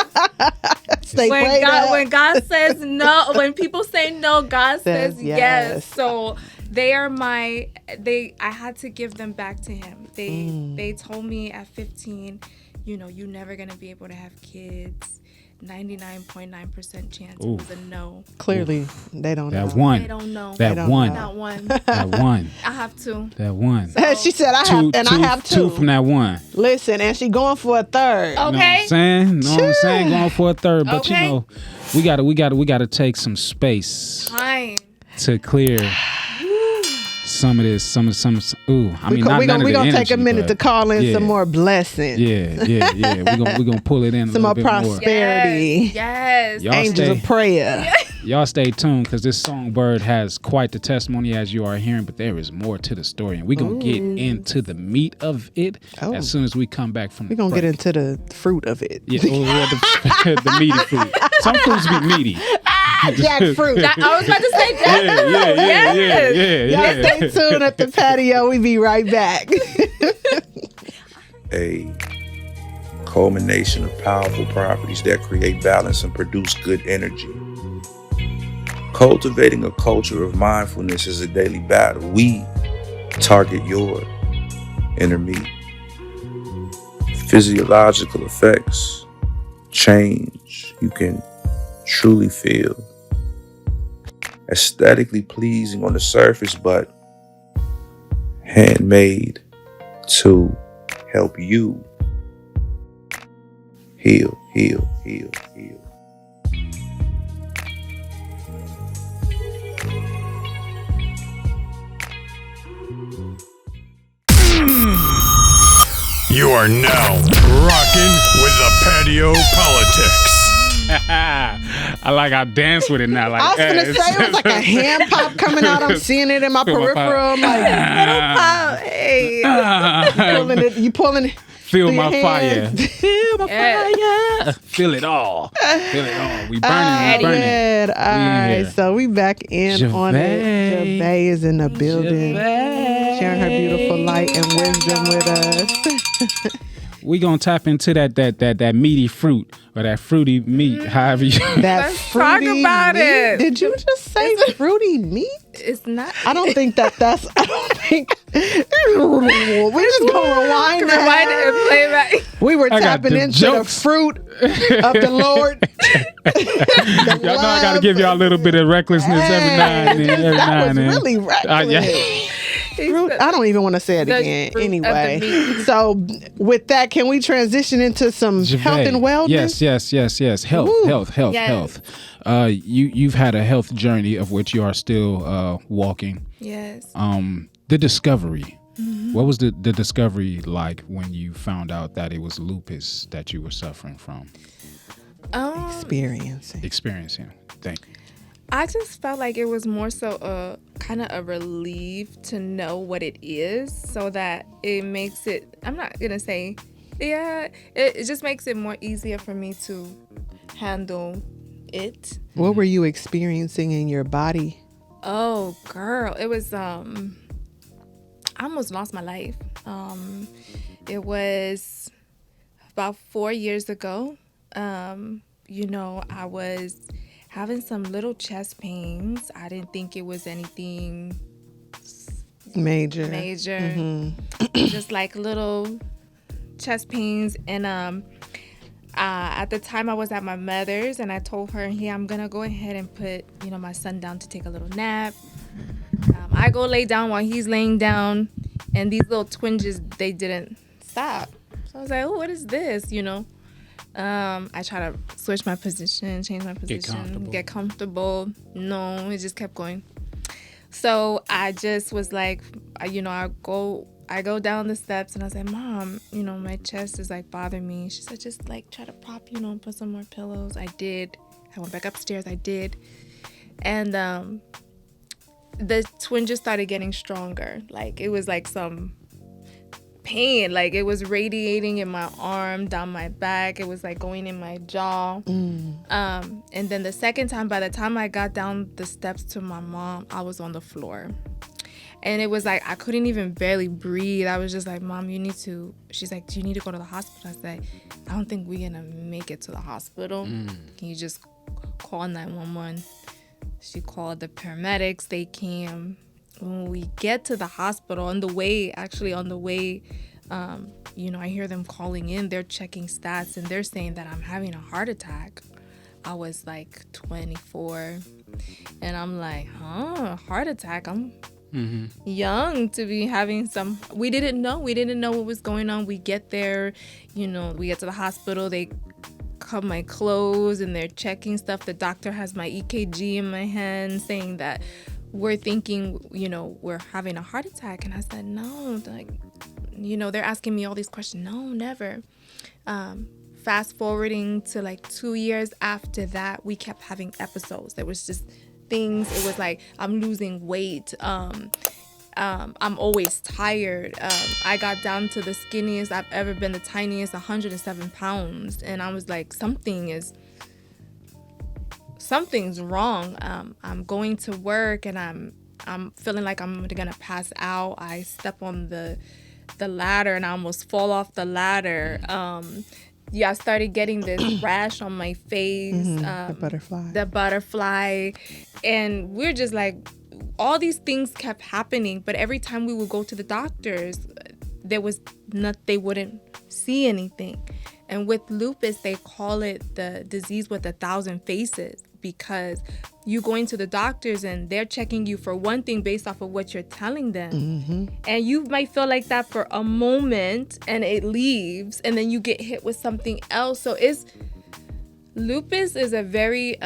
Stay prayed up. When God says no, when people say no, God says yes. yes. So I had to give them back to him. They told me at 15, you're never gonna be able to have kids. 99.9% chance it was a no. Clearly, they don't know. They don't know. That one. Not one. That one. I have two. That one. So, she said, I have two. Two from that one. Listen, and she going for a third. Okay. Know what I'm saying? Going for a third. But Okay. we gotta take some space Fine. to clear some of this. Ooh, I mean, We're not gonna take a minute to call in yeah. some more blessings. Yeah. We're gonna pull it in Some a more little bit more. prosperity. Yes. Y'all Angels of prayer. Y'all stay tuned because this songbird has quite the testimony as you are hearing, but there is more to the story. And we're going to get into the meat of it as soon as we come back from We're going to get into the fruit of it. Yeah, the meaty fruit. Some fruits be meaty. Jackfruit. I was about to say jackfruit. Yeah. Y'all stay tuned at the patio. We be right back. A culmination of powerful properties that create balance and produce good energy. Cultivating a culture of mindfulness is a daily battle. We target your inner me. Physiological effects, change you can truly feel. Aesthetically pleasing on the surface, but handmade to help you heal. You are now rocking with the Patio PolitiCz. I like I dance with it now. Like, I was going to say, it was like a hand pop coming out. I'm seeing it in my peripheral. I'm like, Hey. you pulling it. Feel through my your fire. hands. Feel my fire. Feel it all. We burning. Good. All right. here. So we back in on it. Javet. Javet is in the building. Sharing her beautiful light and wisdom with us. We gonna tap into that meaty fruit or that fruity meat, however you. That Let's talk fruity about meat. it. Did you just say fruity meat? It's not. I don't think I don't think. We just gonna rewind Rewind it and play back. We were I got tapping them into jokes. the fruit of the Lord. Y'all know I gotta give y'all a little bit of recklessness every now and then. That was really reckless. Yeah. Fruit, I don't even want to say it The again. fruit of the Anyway, meat. so with that, can we transition into some health and wellness? Yes. Health. Yes. You've had a health journey of which you are still walking. Yes. The discovery. What was the discovery like when you found out that it was lupus that you were suffering from? Experiencing. Thank you. I just felt like it was more so kind of a relief to know what it is, so that it makes it, I'm not going to say, it just makes it more easier for me to handle it. What were you experiencing in your body? Oh, girl, it was, I almost lost my life. It was about 4 years ago. I was having some little chest pains. I didn't think it was anything Major. Just like little chest pains. And at the time I was at my mother's, and I told her, hey, I'm gonna go ahead and put my son down to take a little nap. I go lay down while he's laying down, and these little twinges, they didn't stop. So I was like, oh, what is this? I try to switch my position, change my position, get comfortable. No, it just kept going. So I just was like, I go down the steps, and I was like, Mom, my chest is like bothering me. She said, just like try to prop, put some more pillows. I did. I went back upstairs. I did. And the twin just started getting stronger. Like it was like some pain, like it was radiating in my arm, down my back. It was like going in my jaw. And then the second time, by the time I got down the steps to my mom, I was on the floor. And it was like, I couldn't even barely breathe. I was just like, Mom, she's like, do you need to go to the hospital? I said, I don't think we're going to make it to the hospital. Can you just call 911? She called the paramedics. They came. When we get to the hospital, on the way, I hear them calling in. They're checking stats, and they're saying that I'm having a heart attack. I was like 24, and I'm like, heart attack? I'm young to be having some. We didn't know what was going on. We get there, we get to the hospital. They cut my clothes, and they're checking stuff. The doctor has my EKG in my hand, saying that we're thinking, we're having a heart attack. And I said, no, they're asking me all these questions. No, never. Fast forwarding to like 2 years after that, we kept having episodes. There was just things. It was like, I'm losing weight. I'm always tired. I got down to the skinniest I've ever been, the tiniest, 107 pounds. And I was like, something's wrong. I'm going to work, and I'm feeling like I'm gonna pass out. I step on the ladder, and I almost fall off the ladder. I started getting this rash on my face. The butterfly. And we're just like, all these things kept happening. But every time we would go to the doctors, they wouldn't see anything. And with lupus, they call it the disease with 1,000 faces, because you going to the doctors and they're checking you for one thing based off of what you're telling them. And you might feel like that for a moment, and it leaves, and then you get hit with something else. So lupus is a very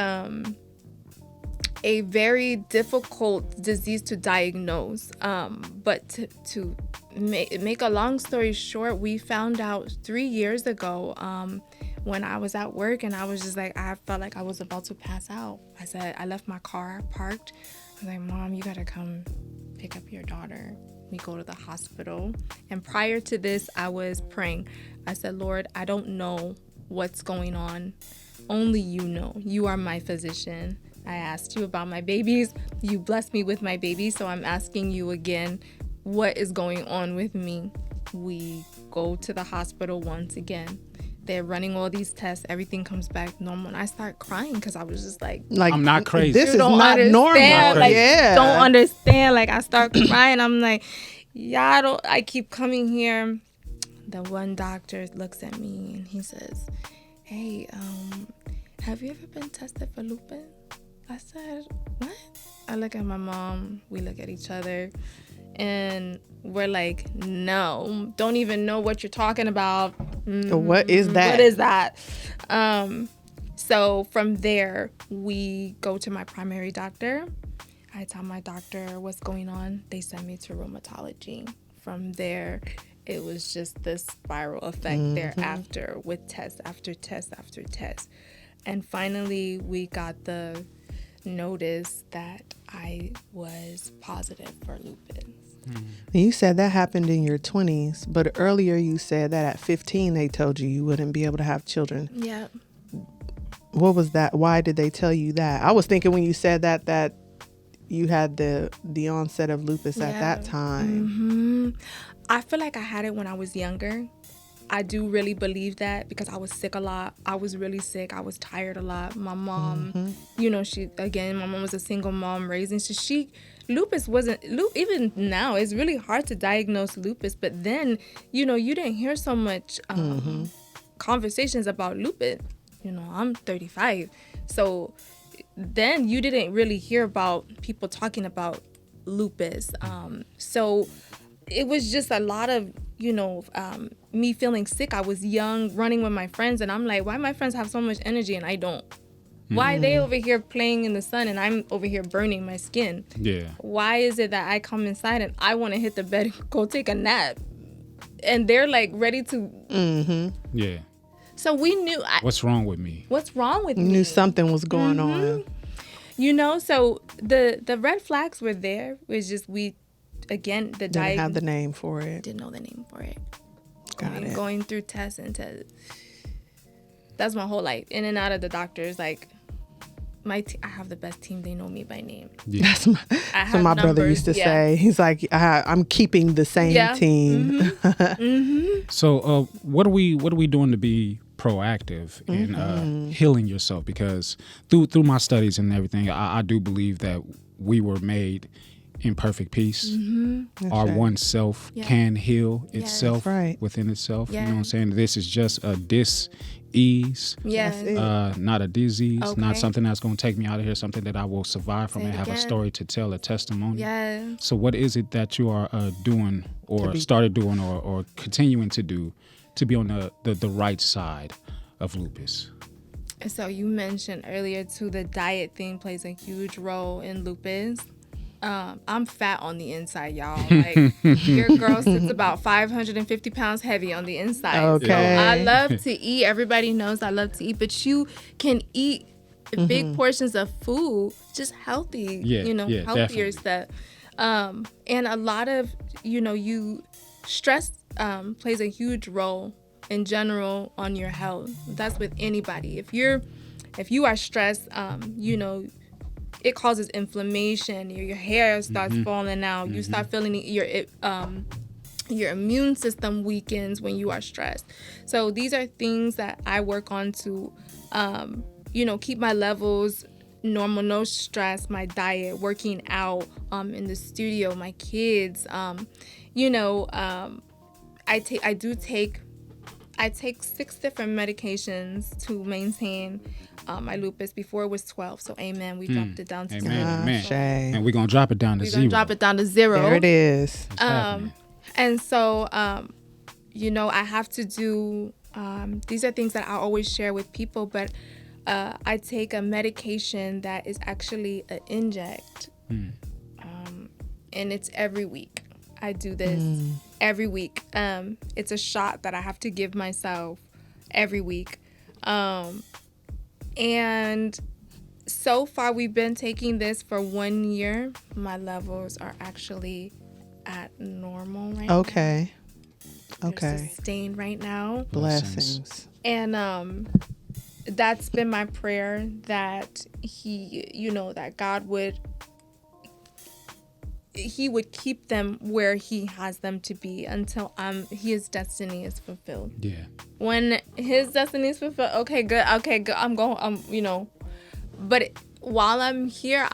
difficult disease to diagnose. But to make a long story short, we found out 3 years ago, when I was at work, and I was just like, I felt like I was about to pass out. I said, I left my car parked. I was like, Mom, you gotta come pick up your daughter. We go to the hospital. And prior to this, I was praying. I said, Lord, I don't know what's going on. Only you know. You are my physician. I asked you about my babies. You blessed me with my babies. So I'm asking you again, what is going on with me? We go to the hospital once again. They're running all these tests. Everything comes back normal. And I start crying because I was just like, I'm not crazy. This is not normal. Don't understand. Like, I start crying. I'm like, I keep coming here. The one doctor looks at me and he says, hey, have you ever been tested for lupus? I said, what? I look at my mom. We look at each other. And we're like, no, don't even know what you're talking about. What is that? What is that? So from there, we go to my primary doctor. I tell my doctor what's going on. They send me to rheumatology. From there, it was just this spiral effect thereafter, with test after test after test. And finally, we got the notice that I was positive for lupus. You said that happened in your 20s, but earlier you said that at 15 they told you wouldn't be able to have children. Yeah. What was that? Why did they tell you that? I was thinking when you said that you had the onset of lupus at that time. I feel like I had it when I was younger. I do really believe that, because I was sick a lot. I was really sick. I was tired a lot. My mom, my mom was a single mom raising. So lupus wasn't, even now, it's really hard to diagnose lupus. But then, you didn't hear so much conversations about lupus. I'm 35. So then you didn't really hear about people talking about lupus. So it was just a lot of, me feeling sick. I was young, running with my friends, and I'm like, why my friends have so much energy and I don't? Why are they over here playing in the sun and I'm over here burning my skin? Yeah. Why is it that I come inside and I want to hit the bed and go take a nap, and they're like ready to? Yeah. So we knew. What's wrong with me? What's wrong with me? Knew something was going on. So the red flags were there. It was just didn't have the name for it. Didn't know the name for it. Got it. Going through tests and tests. That's my whole life. In and out of the doctors. Like, I have the best team. They know me by name. Yeah. That's what my brother used to say. He's like, I'm keeping the same team. Mm-hmm. So, what are we doing to be proactive in healing yourself? Because through my studies and everything, I do believe that we were made in perfect peace. Our right. one self can heal itself within itself. Yeah. You know what I'm saying? This is just a dis-ease. Yeah. Not a disease, not Okay. something that's going to take me out of here, something that I will survive from and have a story to tell, a testimony. Yeah. So what is it that you are doing or started doing or continuing to do to be on the right side of lupus? So you mentioned earlier too, the diet thing plays a huge role in lupus. I'm fat on the inside, y'all. Like your girl sits about 550 pounds heavy on the inside. Okay. So I love to eat. Everybody knows I love to eat, but you can eat big portions of food, just healthy, healthier definitely. stuff. And a lot of, stress plays a huge role in general on your health. That's with anybody. If you are stressed, it causes inflammation. Your hair starts falling out. You start feeling your immune system weakens when you are stressed. So these are things that I work on to, keep my levels normal, no stress, my diet, working out, in the studio, my kids, I take 6 different medications to maintain my lupus. Before it was 12, so amen. We dropped it down to 0. Amen. Shay. And we're gonna drop it down to 0. We're gonna drop it down to 0. There it is. And so, I have to do. These are things that I always share with people, but I take a medication that is actually an inject, and it's every week. I do this every week. It's a shot that I have to give myself every week. And so far we've been taking this for 1 year. My levels are actually at normal right now. Okay. They're sustained right now. Blessings. And that's been my prayer, that that God would keep them where he has them to be until his destiny is fulfilled. Yeah. When his destiny is fulfilled, okay, good. I'm going, but while I'm here,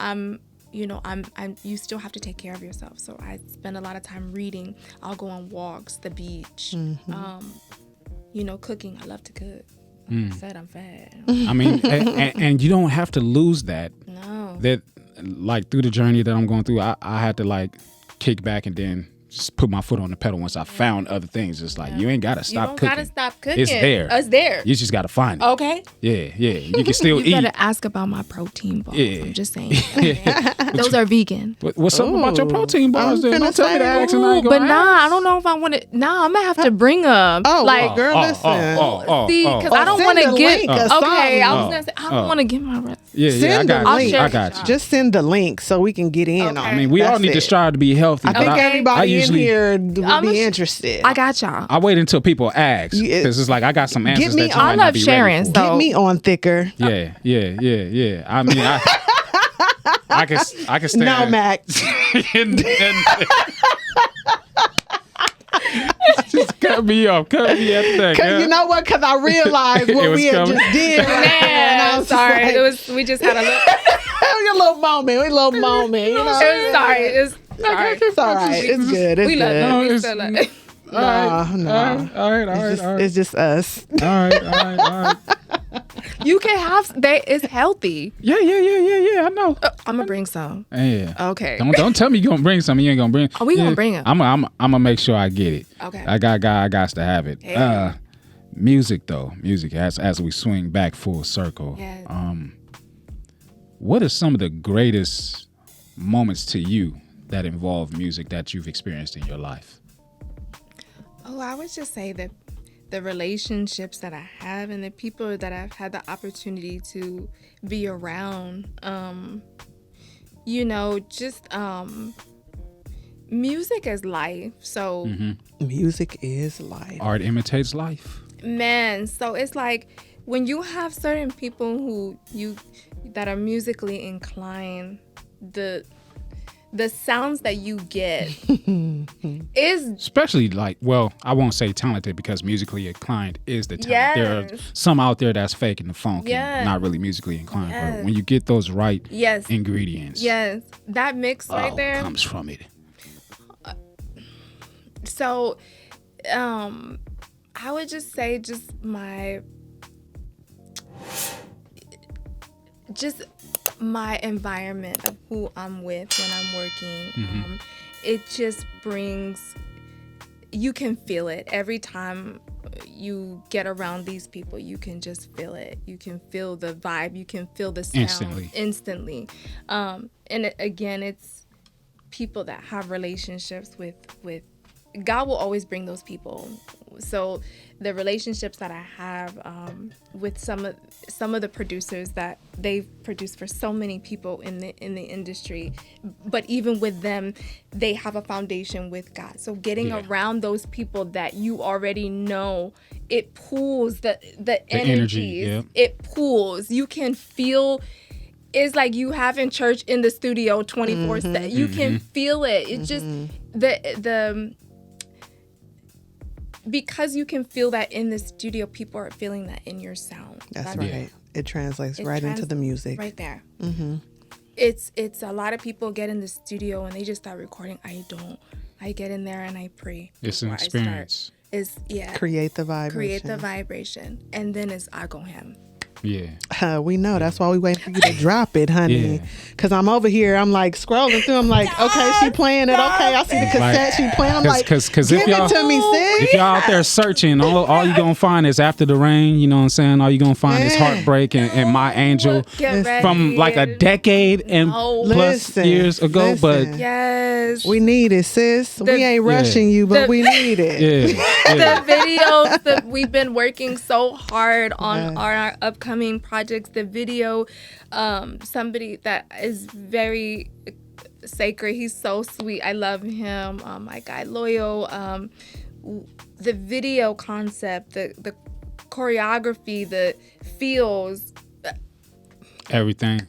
you still have to take care of yourself. So I spend a lot of time reading. I'll go on walks, the beach, cooking. I love to cook. Like I said, I'm fat. I mean, and you don't have to lose that. No. That, like, through the journey that I'm going through, I had to, like, kick back and then just put my foot on the pedal once I found other things. It's like, you ain't got to stop cooking. You don't got to stop cooking. It's there. It's there. You just got to find it. Okay. Yeah. You can still eat. You better ask about my protein bars. Yeah. I'm just saying. Those are vegan. What's up about your protein bars? I was Then? Don't tell me to finna ask and I ain't But gonna ask. I don't know if I want to. I'm going to have to bring them. Girl, listen. See, because I don't want send to a get. link or Okay, something. I was going to say, I don't want to get my recipe. Yeah, Send the link. I got you. Just send the link so we can get in on it. I mean, we all need to strive to be healthy. I think everybody usually, in here would be interested. I got y'all. I wait until people ask, because it's like I got some answers that you I might not love be sharing, ready for. Get me on thicker. Yeah. I mean, I can stand. No, Mac. Just cut me off. Cut me at that. Because you know what? Because I realized what was we had coming. just did. And I Man, was sorry. like, We just had a little. a little moment. You know. Sorry. It's all right. It's good. It's we love good. them. We it's- still love it. No. All right. It's just us. All right. You can have. It's healthy. Yeah. I know. I'm gonna bring some. Yeah. Okay. Don't tell me you gonna bring something you ain't gonna bring. Oh, we gonna bring it. I'm gonna make sure I get it. Okay. I got to have it. Hey. Music though. Music as we swing back full circle. Yes. What are some of the greatest moments to you that involve music that you've experienced in your life? Oh, I would just say that the relationships that I have and the people that I've had the opportunity to be around, music is life. So, Music is life. Art imitates life. man, so it's like when you have certain people who that are musically inclined, the sounds that you get is especially like, well, I won't say talented because musically inclined is the talent. Yes. There are some out there that's faking the funk Yes. and not really musically inclined. Yes. But when you get those right Yes. ingredients, yes, that mix right it there. comes from it. So, I would just say my environment of who I'm with when I'm working. It just brings, you can feel it every time you get around these people. You can just feel it. You can feel the vibe. You can feel the sound instantly. And again, it's people that have relationships with God will always bring those people. So the relationships that I have with some of the producers that they've produced for so many people in the industry, but even with them, they have a foundation with God. So getting around those people that you already know, it pulls the energies. Yeah. It pulls. You can feel. It's like you having church in the studio 24/7. You can feel it. It's just the because you can feel that in the studio, people are feeling that in your sound. That's right. It translates into the music. Right there. It's a lot of people get in the studio and they just start recording. I don't. I get in there and I pray. It's an experience. Create the vibration. Create the vibration. And then I go ham. Yeah. We know. That's why we wait for you to drop it, honey. Because I'm over here. I'm like scrolling through. I'm like, okay, she playing it. Okay, I see the cassette she playing. I'm like, cause give it to me, sis. If y'all out there searching, all you gonna find is After the Rain. You know what I'm saying? All you gonna find is Heartbreak and My Angel from like a decade and plus years ago. But yes, we need it, sis. We ain't rushing you, but we need it. The videos that we've been working so hard on our upcoming projects. The video, somebody that is very sacred. He's so sweet. I love him. My guy Loyal. The video concept, the choreography, the feels, everything.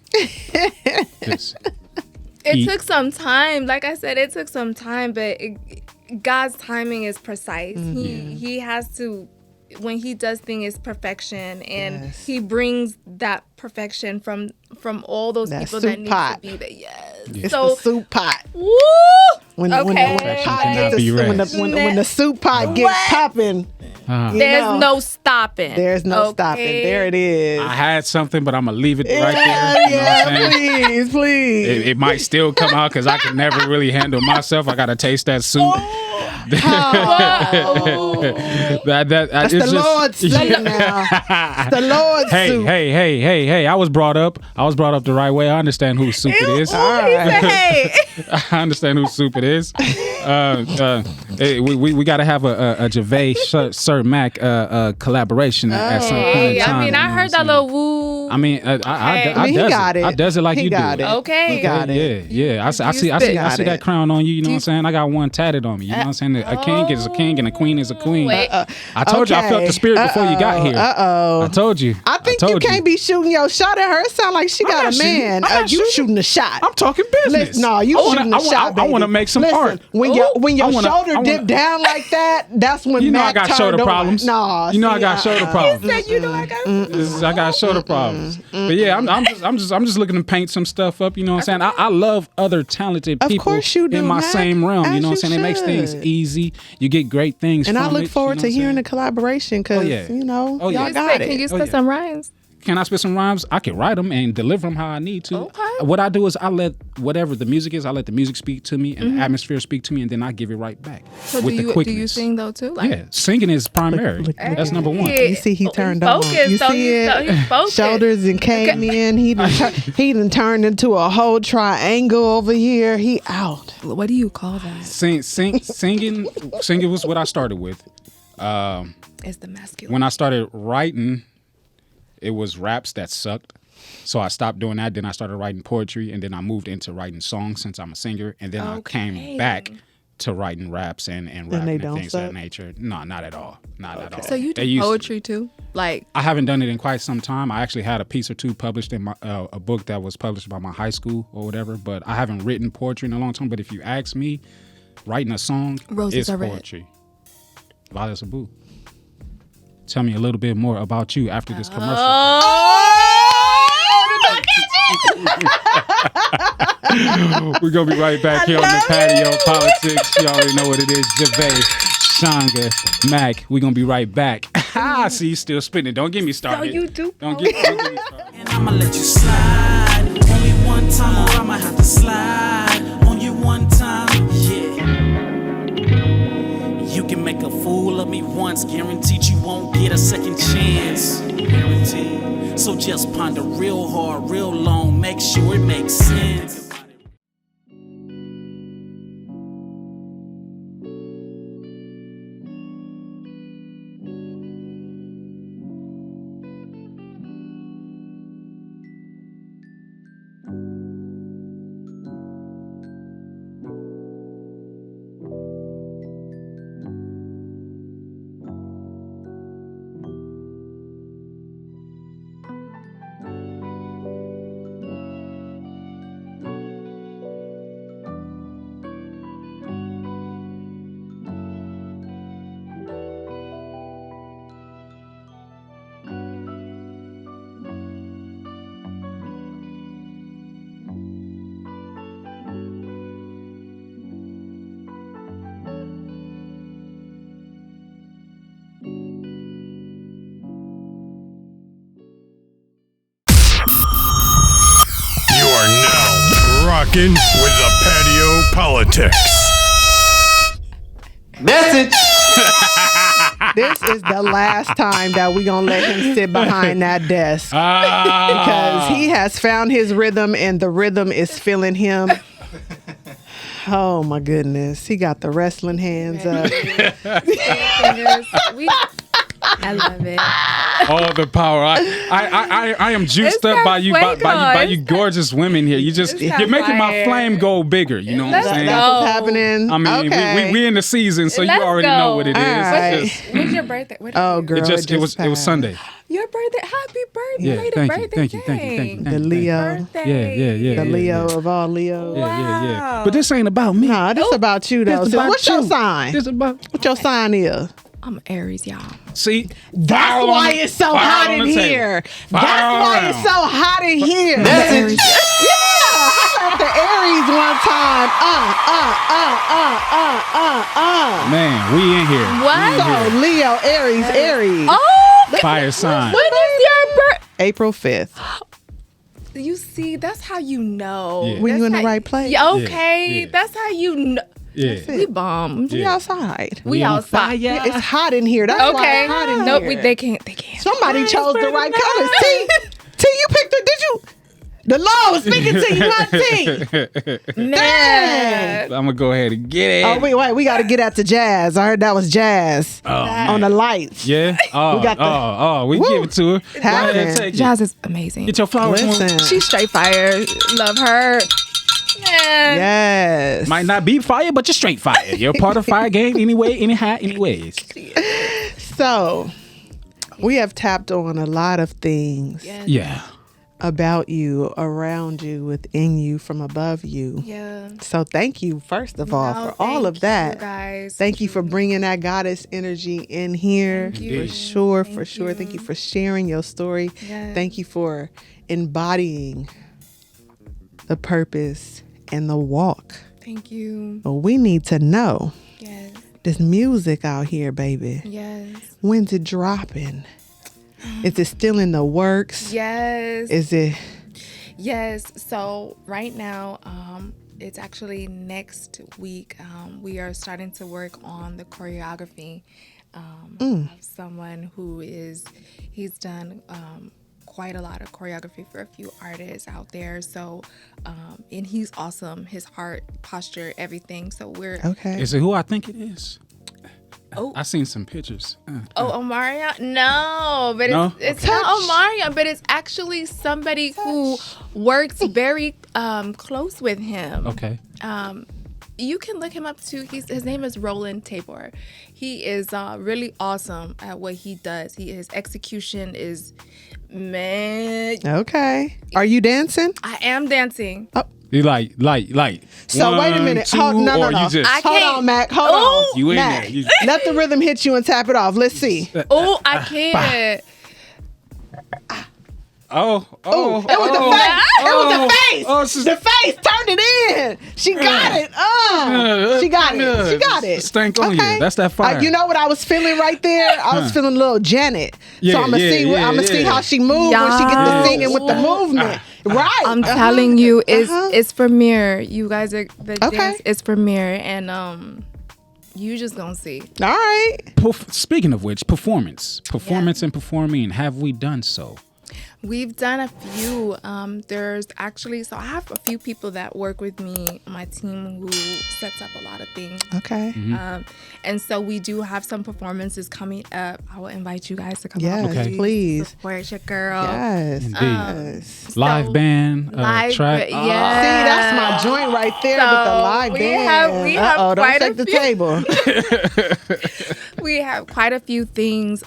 It took some time. Like I said, it took some time, but God's timing is precise. He has to. When he does things, it's perfection, and he brings that perfection from all those people that need to be there. It's the soup pot. Woo! When the soup pot gets popping, there's no stopping. There's no stopping. There it is. I had something, but I'm gonna leave it right there. You know what I'm saying? Please. It might still come out because I can never really handle myself. I gotta taste that soup. That's the Lord's soup now. It's the Lord's soup. Hey! I was brought up the right way. I understand whose soup it is. All right. I understand whose soup it is. We got to have a Javet Sir Mac collaboration at some point in time. I mean, I heard that little woo. I mean, I does it like you do. Okay. He got it. Yeah. I see that crown on you. You know what I'm saying? I got one tatted on me. You know what I'm saying? A king is a king and a queen is a queen. I told you I felt the spirit before you got here. I told you. I think you can't be shooting your shot at her. It sounds like she got a man. You shooting a shot. I'm talking business. No, you shooting a shot, baby. I want to make some art. When your shoulder dip down like that, that's when you know Mac I got shoulder problems. No, you know I got shoulder problems. He said, you know I got. I got shoulder problems. But yeah, I'm just looking to paint some stuff up. You know what I'm saying? I love other talented people in my same realm. You know what I'm saying? It makes things easy. You get great things. And from I look forward to hearing the collaboration because y'all got it. Can you spit some rhymes? Can I spit some rhymes? I can write them and deliver them how I need to. Okay. What I do is I let whatever the music is, I let the music speak to me and the atmosphere speak to me, and then I give it right back with the quickness. Do you sing though too? Yeah, singing is primary. That's number one. You see, he turned on. You see it? He's focused. Shoulders and came in. He done turned into a whole triangle over here. He out. What do you call that? Singing was what I started with. It's the masculine. When I started writing, it was raps that sucked. So I stopped doing that. Then I started writing poetry, and then I moved into writing songs since I'm a singer. And then I came back to writing raps and rapping they and don't things of that suck? nature. No, not at all. Not at all. So you They do used to. poetry too? Like, I haven't done it in quite some time. I actually had a piece or two published in my a book that was published by my high school or whatever, but I haven't written poetry in a long time. But if you ask me, writing a song Roses is are red. poetry. Violet Sabu. Tell me a little bit more about you after this commercial. We're going to be right back here on the Patio PolitiCz. You already know what it is. Javet, Shanga, Mac. We're going to be right back. See, you still spinning. Don't get me started. So you do Don't get me started. And I'ma let you slide. Only one time, or I'ma have to slide on you one time. Yeah. You can make a fool of me once, guaranteed you won't get a second chance. Guaranteed. So just ponder real hard, real long, make sure it makes sense. Rockin' with the Patio PolitiCz. Message. This is the last time that we gonna let him sit behind that desk because he has found his rhythm and the rhythm is filling him. Oh my goodness, he got the wrestling hands up. I love it. All the power. I am juiced It's up that by you fuego. by you gorgeous women here. You're that making my fire. flame go bigger. You know what I'm Let's saying? go. That's what's happening. I mean, okay. we in the season, so Let's you already go. know what it is. All right. It's just, When's your birthday? Oh, girl, it was passed. Sunday. Your birthday. Happy birthday. Yeah, Belated thank you, birthday. thank you, thank you, thank you, The thank you. Leo, Birthday. Yeah. the Leo of all Leos. Yeah. But this ain't about me. Nah, this about you though. This So about what's your you. sign? This about What your sign is? I'm Aries, y'all. see. That's fire why on the- it's so fire hot on in the table. here. Fire That's why around. it's so hot in here. Message. Yeah, I got the Aries one time. Man, we in here. What? So Leo, Aries. Oh, Fire sign. when is your birthday? April 5th. You see, that's how you know. Yeah. When you That's in the how- right place. Yeah, okay. Yeah. That's how you know. Yeah. We bombed. We outside. We on outside. Yeah, it's hot in here. That's why Okay. it's hot in Nope, here. they can't. They can't. Somebody chose the right colors. T, you picked it. Did you? The law was speaking to you, not T. Dang. I'm gonna go ahead and get it. Oh, wait. We got to get at the jazz. I heard that was jazz on the lights. Yeah. Oh, We got the- we Woo. give it to her. Go ahead, Happening. take it. Jazz is amazing. Get your flowers. Listen. She's straight fire. Love her. Man. Yes. Might not be fire, but you're straight fire. You're part of fire game anyway, anyhow, anyways. So, we have tapped on a lot of things Yeah. about you, around you, within you, from above you. Yeah. So, thank you, first of all, No, for all of thank that. you guys. Thank you for bringing that goddess energy in here. Thank you. For sure, Thank for sure. you. Thank you for sharing your story. Yes. Thank you for embodying the purpose and the walk. Thank you. But we need to know Yes. this music out here, baby. Yes. When's it dropping? Is it still in the works? Yes. Is it? Yes. So right now, it's actually next week. We are starting to work on the choreography of someone who he's done quite a lot of choreography for a few artists out there. So, and he's awesome. His heart, posture, everything. So we're Okay. Is it who I think it is? Oh. I seen some pictures. Omarion? No, but No? it's Okay. not Omarion, but it's actually somebody who works very close with him. Okay. You can look him up too. His name is Roland Tabor. He is really awesome at what he does. His execution is, man. Okay. Are you dancing? I am dancing. Oh. You like. So one, wait a minute. two, No. or you just I Hold can't. on, Mac. Hold on. you in Mac, there. You, let the rhythm hit you and tap it off. Let's see. Oh, I can't. oh, It was the face. It was the face. The face turned it in. She got it. She got it. She got it. Stank on you. That's that fire. You know what I was feeling right there? I was feeling a little Janet. Yeah, so I'm gonna see how she moves when she gets to singing with the movement. Right. I'm telling you, it's premiere. You guys are the Okay. dance. It's premiere, and you just gonna see. All right. Speaking of which, performance and performing. Have we done so? We've done a few. There's actually, so I have a few people that work with me, my team, who sets up a lot of things. Okay. And so we do have some performances coming up. I will invite you guys to come Yes, out. please. Support your girl. Yes. Indeed. Live band, live, track. yeah. See, that's my joint right there with the live band. We have don't quite take a the few. table. We have quite a few things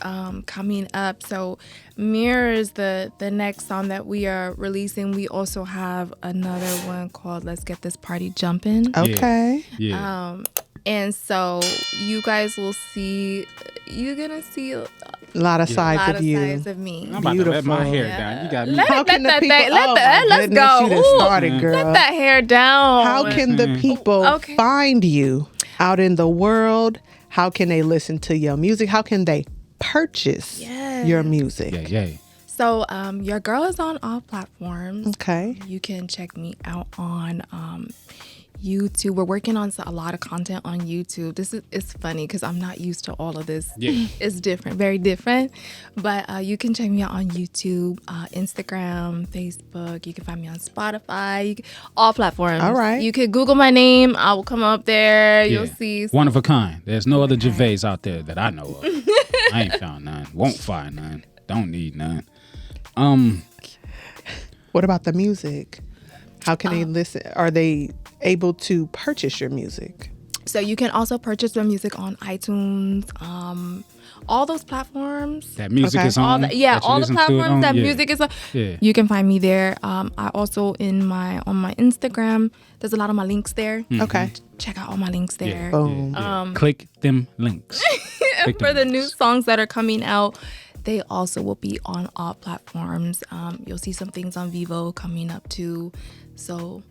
coming up. So Mirror is the next song that we are releasing. We also have another one called Let's Get This Party Jumpin'. Okay. Yeah. And so you guys will see, you're going to see A lot of sides of you. sides of me. I'm about to let my Beautiful. hair down. You got me. How can the people? Let's goodness, go. You done Ooh, started, girl. Let that hair down. How can the people Okay. find you out in the world? How can they listen to your music? How can they purchase your music? Yeah. So your girl is on all platforms. Okay. You can check me out on YouTube. We're working on a lot of content on YouTube. It's funny because I'm not used to all of this. Yeah. It's different, very different. But you can check me out on YouTube, Instagram, Facebook. You can find me on Spotify, all platforms. All right. You could Google my name. I will come up there. Yeah. You'll see. One of a kind. There's no other Javets out there that I know of. I ain't found none. Won't find none. Don't need none. What about the music? How can they listen? Are they able to purchase your music? So you can also purchase the music on iTunes, all those platforms. That music Okay. is on. All the platforms that music is on. Yeah. You can find me there. I also on my Instagram, there's a lot of my links there. Okay. Check out all my links there. Boom. Click them links. And for the new songs that are coming out, they also will be on all platforms. You'll see some things on Vivo coming up too. So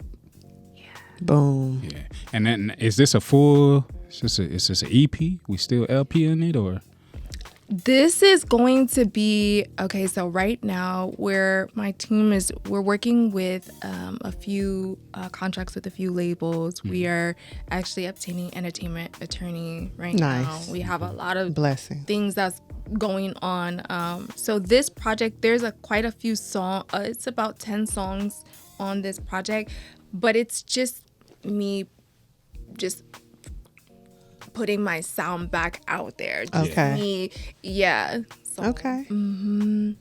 Boom. Yeah. And then is this a full? Is this an EP? We still LP in it or? this is going to be okay. So right now, where my team is, we're working with a few contracts with a few labels. We are actually obtaining entertainment attorney right now. We have a lot of things that's going on. So this project, there's quite a few songs. It's about 10 songs on this project, but it's just me just putting my sound back out there. Just me, So, okay. Mm-hmm.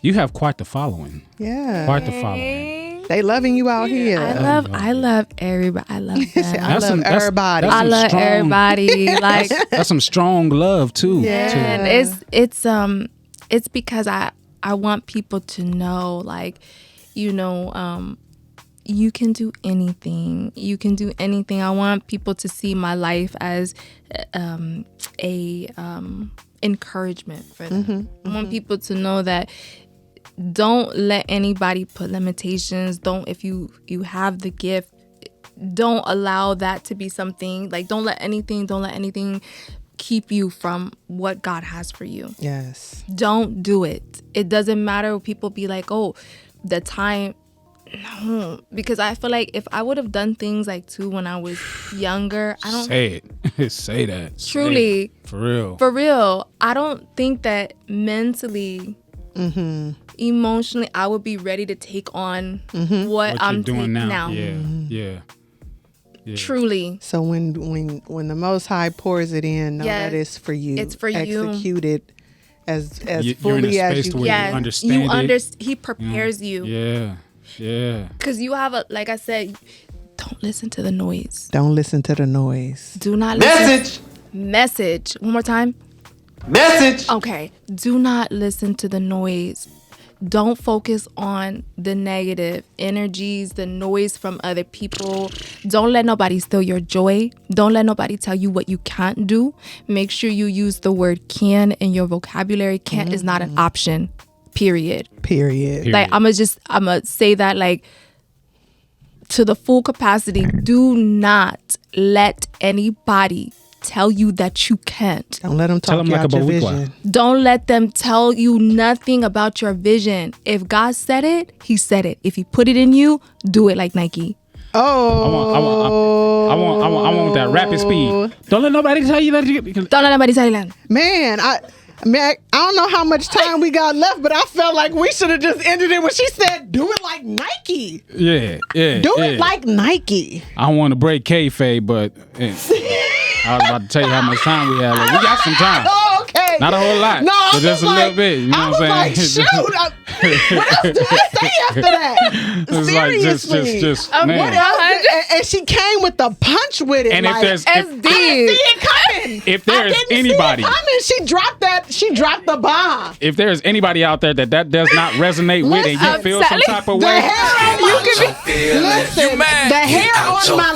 You have quite the following. Yeah. Quite the following. They loving you out here. I love everybody. I love them. I love everybody. I love everybody. Like that's some strong love too. Yeah. And it's because I want people to know, like, you know, you can do anything. You can do anything. I want people to see my life as a encouragement for them. I want people to know that don't let anybody put limitations. If you have the gift, don't allow that to be something, like, don't let anything keep you from what God has for you. Yes. Don't do it. It doesn't matter if people be like, oh, the time. No, because I feel like if I would have done things like too when I was younger, I don't say it. Say that. Truly, say it. For real. For real, I don't think that mentally, emotionally, I would be ready to take on what I'm doing now. Yeah. Truly. So when the Most High pours it in, know that it's for you. It's for you. Execute it as you're fully in a as space you to where you understand it. He prepares you. Yeah. Because you have like I said, don't listen to the noise. Don't listen to the noise. Do not listen. Message. One more time. Message. Okay. Do not listen to the noise. Don't focus on the negative energies, the noise from other people. Don't let nobody steal your joy. Don't let nobody tell you what you can't do. Make sure you use the word can in your vocabulary. Can't is not an option. Period. Like I'ma say that like to the full capacity. Do not let anybody tell you that you can't. Don't let them talk you out your vision. Don't let them tell you nothing about your vision. If God said it, he said it. If he put it in you, do it like Nike. I want that rapid speed. Don't let nobody tell you that Don't let nobody tell you that. Man, I don't know how much time we got left, but I felt like we should have just ended it when she said, do it like Nike. Yeah. Do it like Nike. I don't want to break kayfabe, but I was about to tell you how much time we have. Like, we got some time. Oh, okay. Not a whole lot. No, but just a little bit. You know what I'm saying? Like, shoot. What else do I say after that? It's Seriously. like just What man. else? And she came with the punch with it. And like, if there's I didn't see it coming. If there's I didn't anybody, see it coming. She dropped the bomb. if there's anybody out there that does not resonate with and you feel some type of The way, hair listen, the hair on my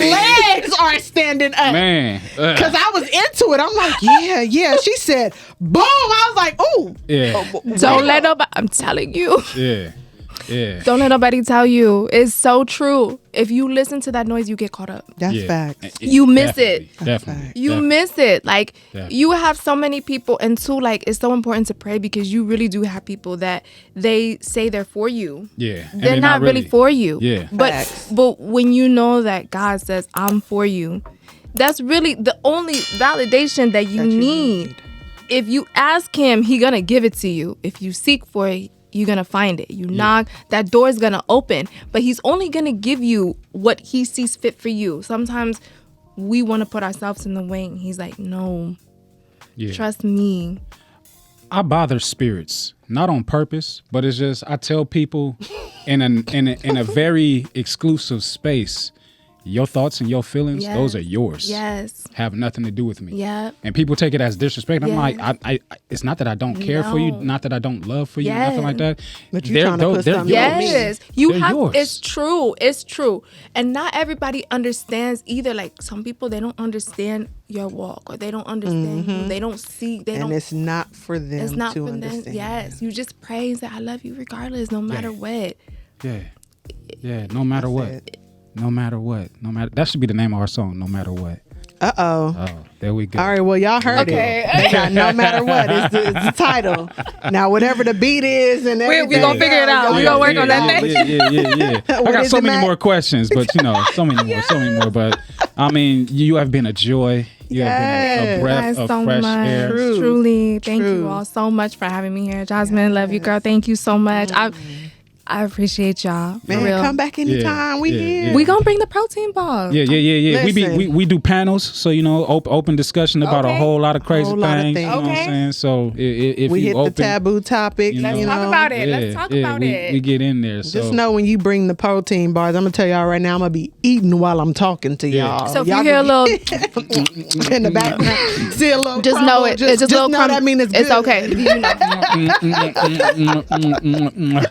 legs are standing up. man, Because I was into it. I'm like, yeah. She said, boom. I was like, ooh. yeah, Don't let nobody. I'm telling you. yeah. Don't let nobody tell you. It's so true. If you listen to that noise, you get caught up. That's Yeah. facts. You miss it. Definitely. You miss it. Like, Definitely. you have so many people, and too, like, it's so important to pray because you really do have people that they say they're for you. Yeah. And They're not really for you. Yeah. Facts. But when you know that God says, I'm for you, that's really the only validation that you need. If you ask him, he gonna give it to you. If you seek for it, you're gonna find it. You knock, that door is gonna open. But he's only gonna give you what he sees fit for you. Sometimes we want to put ourselves in the way, and he's like, no, trust me. I bother spirits, not on purpose, but it's just I tell people in a very exclusive space, your thoughts and your feelings, those are yours. Yes. Have nothing to do with me. Yeah. And people take it as disrespect. I'm like, I it's not that I don't care for you, No. not that I don't love for you, Yes. nothing like that. But you're trying to put something on me. Yes, you They're have. yours. It's true. It's true, and not everybody understands either. Like some people, they don't understand your walk, or they don't understand you. They don't see. They And don't. it's not for them It's not to for them. understand. Yes, you just pray and say, "I love you regardless, no matter what." Yeah, no matter what. it. No matter what. That should be the name of our song, No Matter What. Uh-oh. Oh, there we go. All right, well, y'all heard it. They got No Matter What. It's the title. Now, whatever the beat is and everything. We gonna figure it out. We gonna work on that thing. Yeah. I What got is so it, many Matt? more questions, but so many more. But I mean, you have been a joy. You have been a breath of so fresh much. air. Truly, thank True. you all so much for having me here. Jasmine, love you, girl. Thank you so much. I appreciate y'all. For Man, real. come back anytime. We here. We gonna bring the protein ball. Yeah. Listen. We do panels, so open discussion about a whole lot of crazy Whole lot of things. things. You know what I'm saying? So if We you hit open, the taboo topic. Let's you talk know. about it. Let's talk about it. We get in there. So Just know when you bring the protein bars, I'm gonna tell y'all right now, I'm gonna be eating while I'm talking to Yeah. y'all. So if y'all you hear a little, in the background, see a little. just crumble, know it. It's just a little know crumble. that mean it's It's good. okay. You know.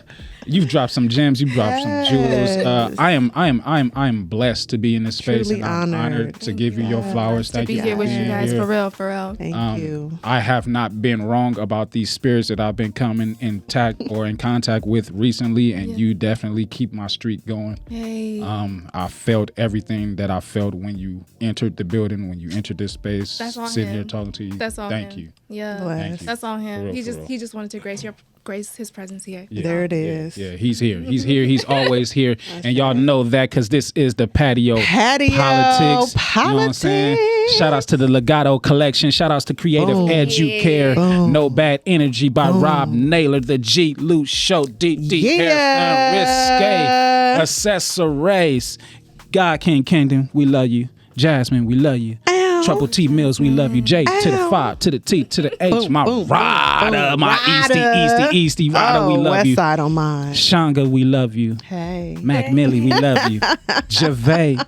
You've dropped some gems. You've dropped some jewels. I am blessed to be in this space, Truly and I'm honored to give you your flowers. To Thank be you here for with you being guys, here. for real. Thank you. I have not been wrong about these spirits that I've been coming in contact with recently, and you definitely keep my streak going. Hey. I felt everything that I felt when you entered the building, when you entered this space. That's all sitting him. here talking to you. That's all Thank him. you. Yeah. Bless. That's all him. For real, He for just real. he just wanted to grace his presence here. Yeah, There it is. Yeah, he's here. He's here. He's always here. And y'all know that because this is the Patio PolitiCz. You know what I'm saying? Shout outs to the Legato Collection. Shout outs to Creative Educare. No Bad Energy by Rob Naylor. The G Loot Show. DD Risque. Accessories. God King Kingdom. We love you. Jasmine, we love you. Trouble T Mills, we love you. J to the 5 to the T to the H. Boom, My boom, rider, boom, my rider. Easty rider, we love West you. Side on mine. Shanga, we love you. Hey. Mac Millie, we love you. Javet,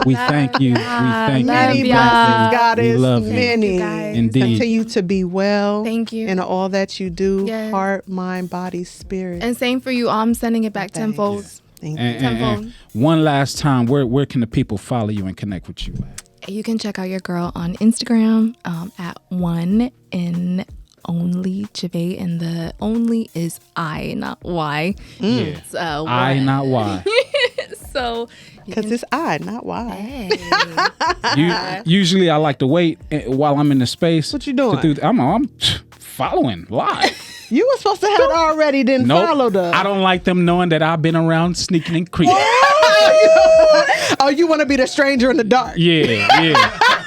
we thank you. We thank Many you. blessings, Goddess. We love you. Many. guys. Indeed. Continue to be well. Thank you. In all that you do, Yes. heart, mind, body, spirit. And same for you. I'm sending it back Thanks. tenfold. Thank you. And one last time, where can the people follow you and connect with you at? You can check out your girl on Instagram at one and only Javet, and the only is I, not Y. Yeah. It's, I, not Y. So Because it's I, not why. Usually I like to wait while I'm in the space. What you doing? to do I'm following live. You were supposed to have it already, then Nope. followed us. I don't like them knowing that I've been around sneaking and creeping. Oh, you want to be the stranger in the dark. Yeah.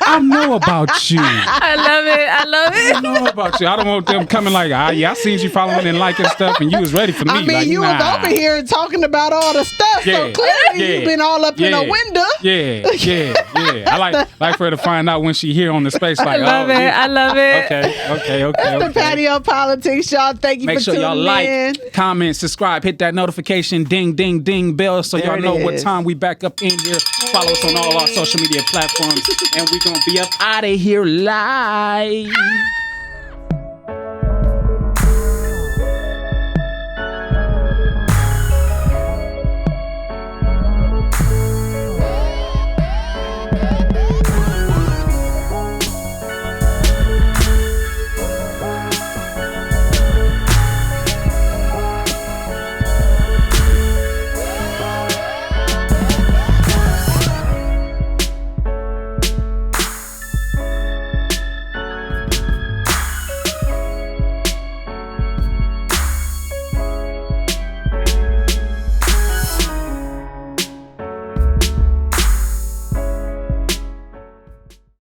I know about you. I love it. I know about you. I don't want them coming like, I seen you following and liking stuff, and you was ready for me. I mean, like, you nah. was over here talking about all the stuff, so clearly you've been all up in a window. Yeah. I like for her to find out when she here on the space. Like, I love it. Okay. That's the Patio Politics, y'all. Thank you Make for sure tuning y'all in. like, comment, subscribe, hit that notification, ding, ding, ding bell, so There y'all it know what is. time we back up in here. Follow us on all our social media platforms, and we gonna be up out of here live.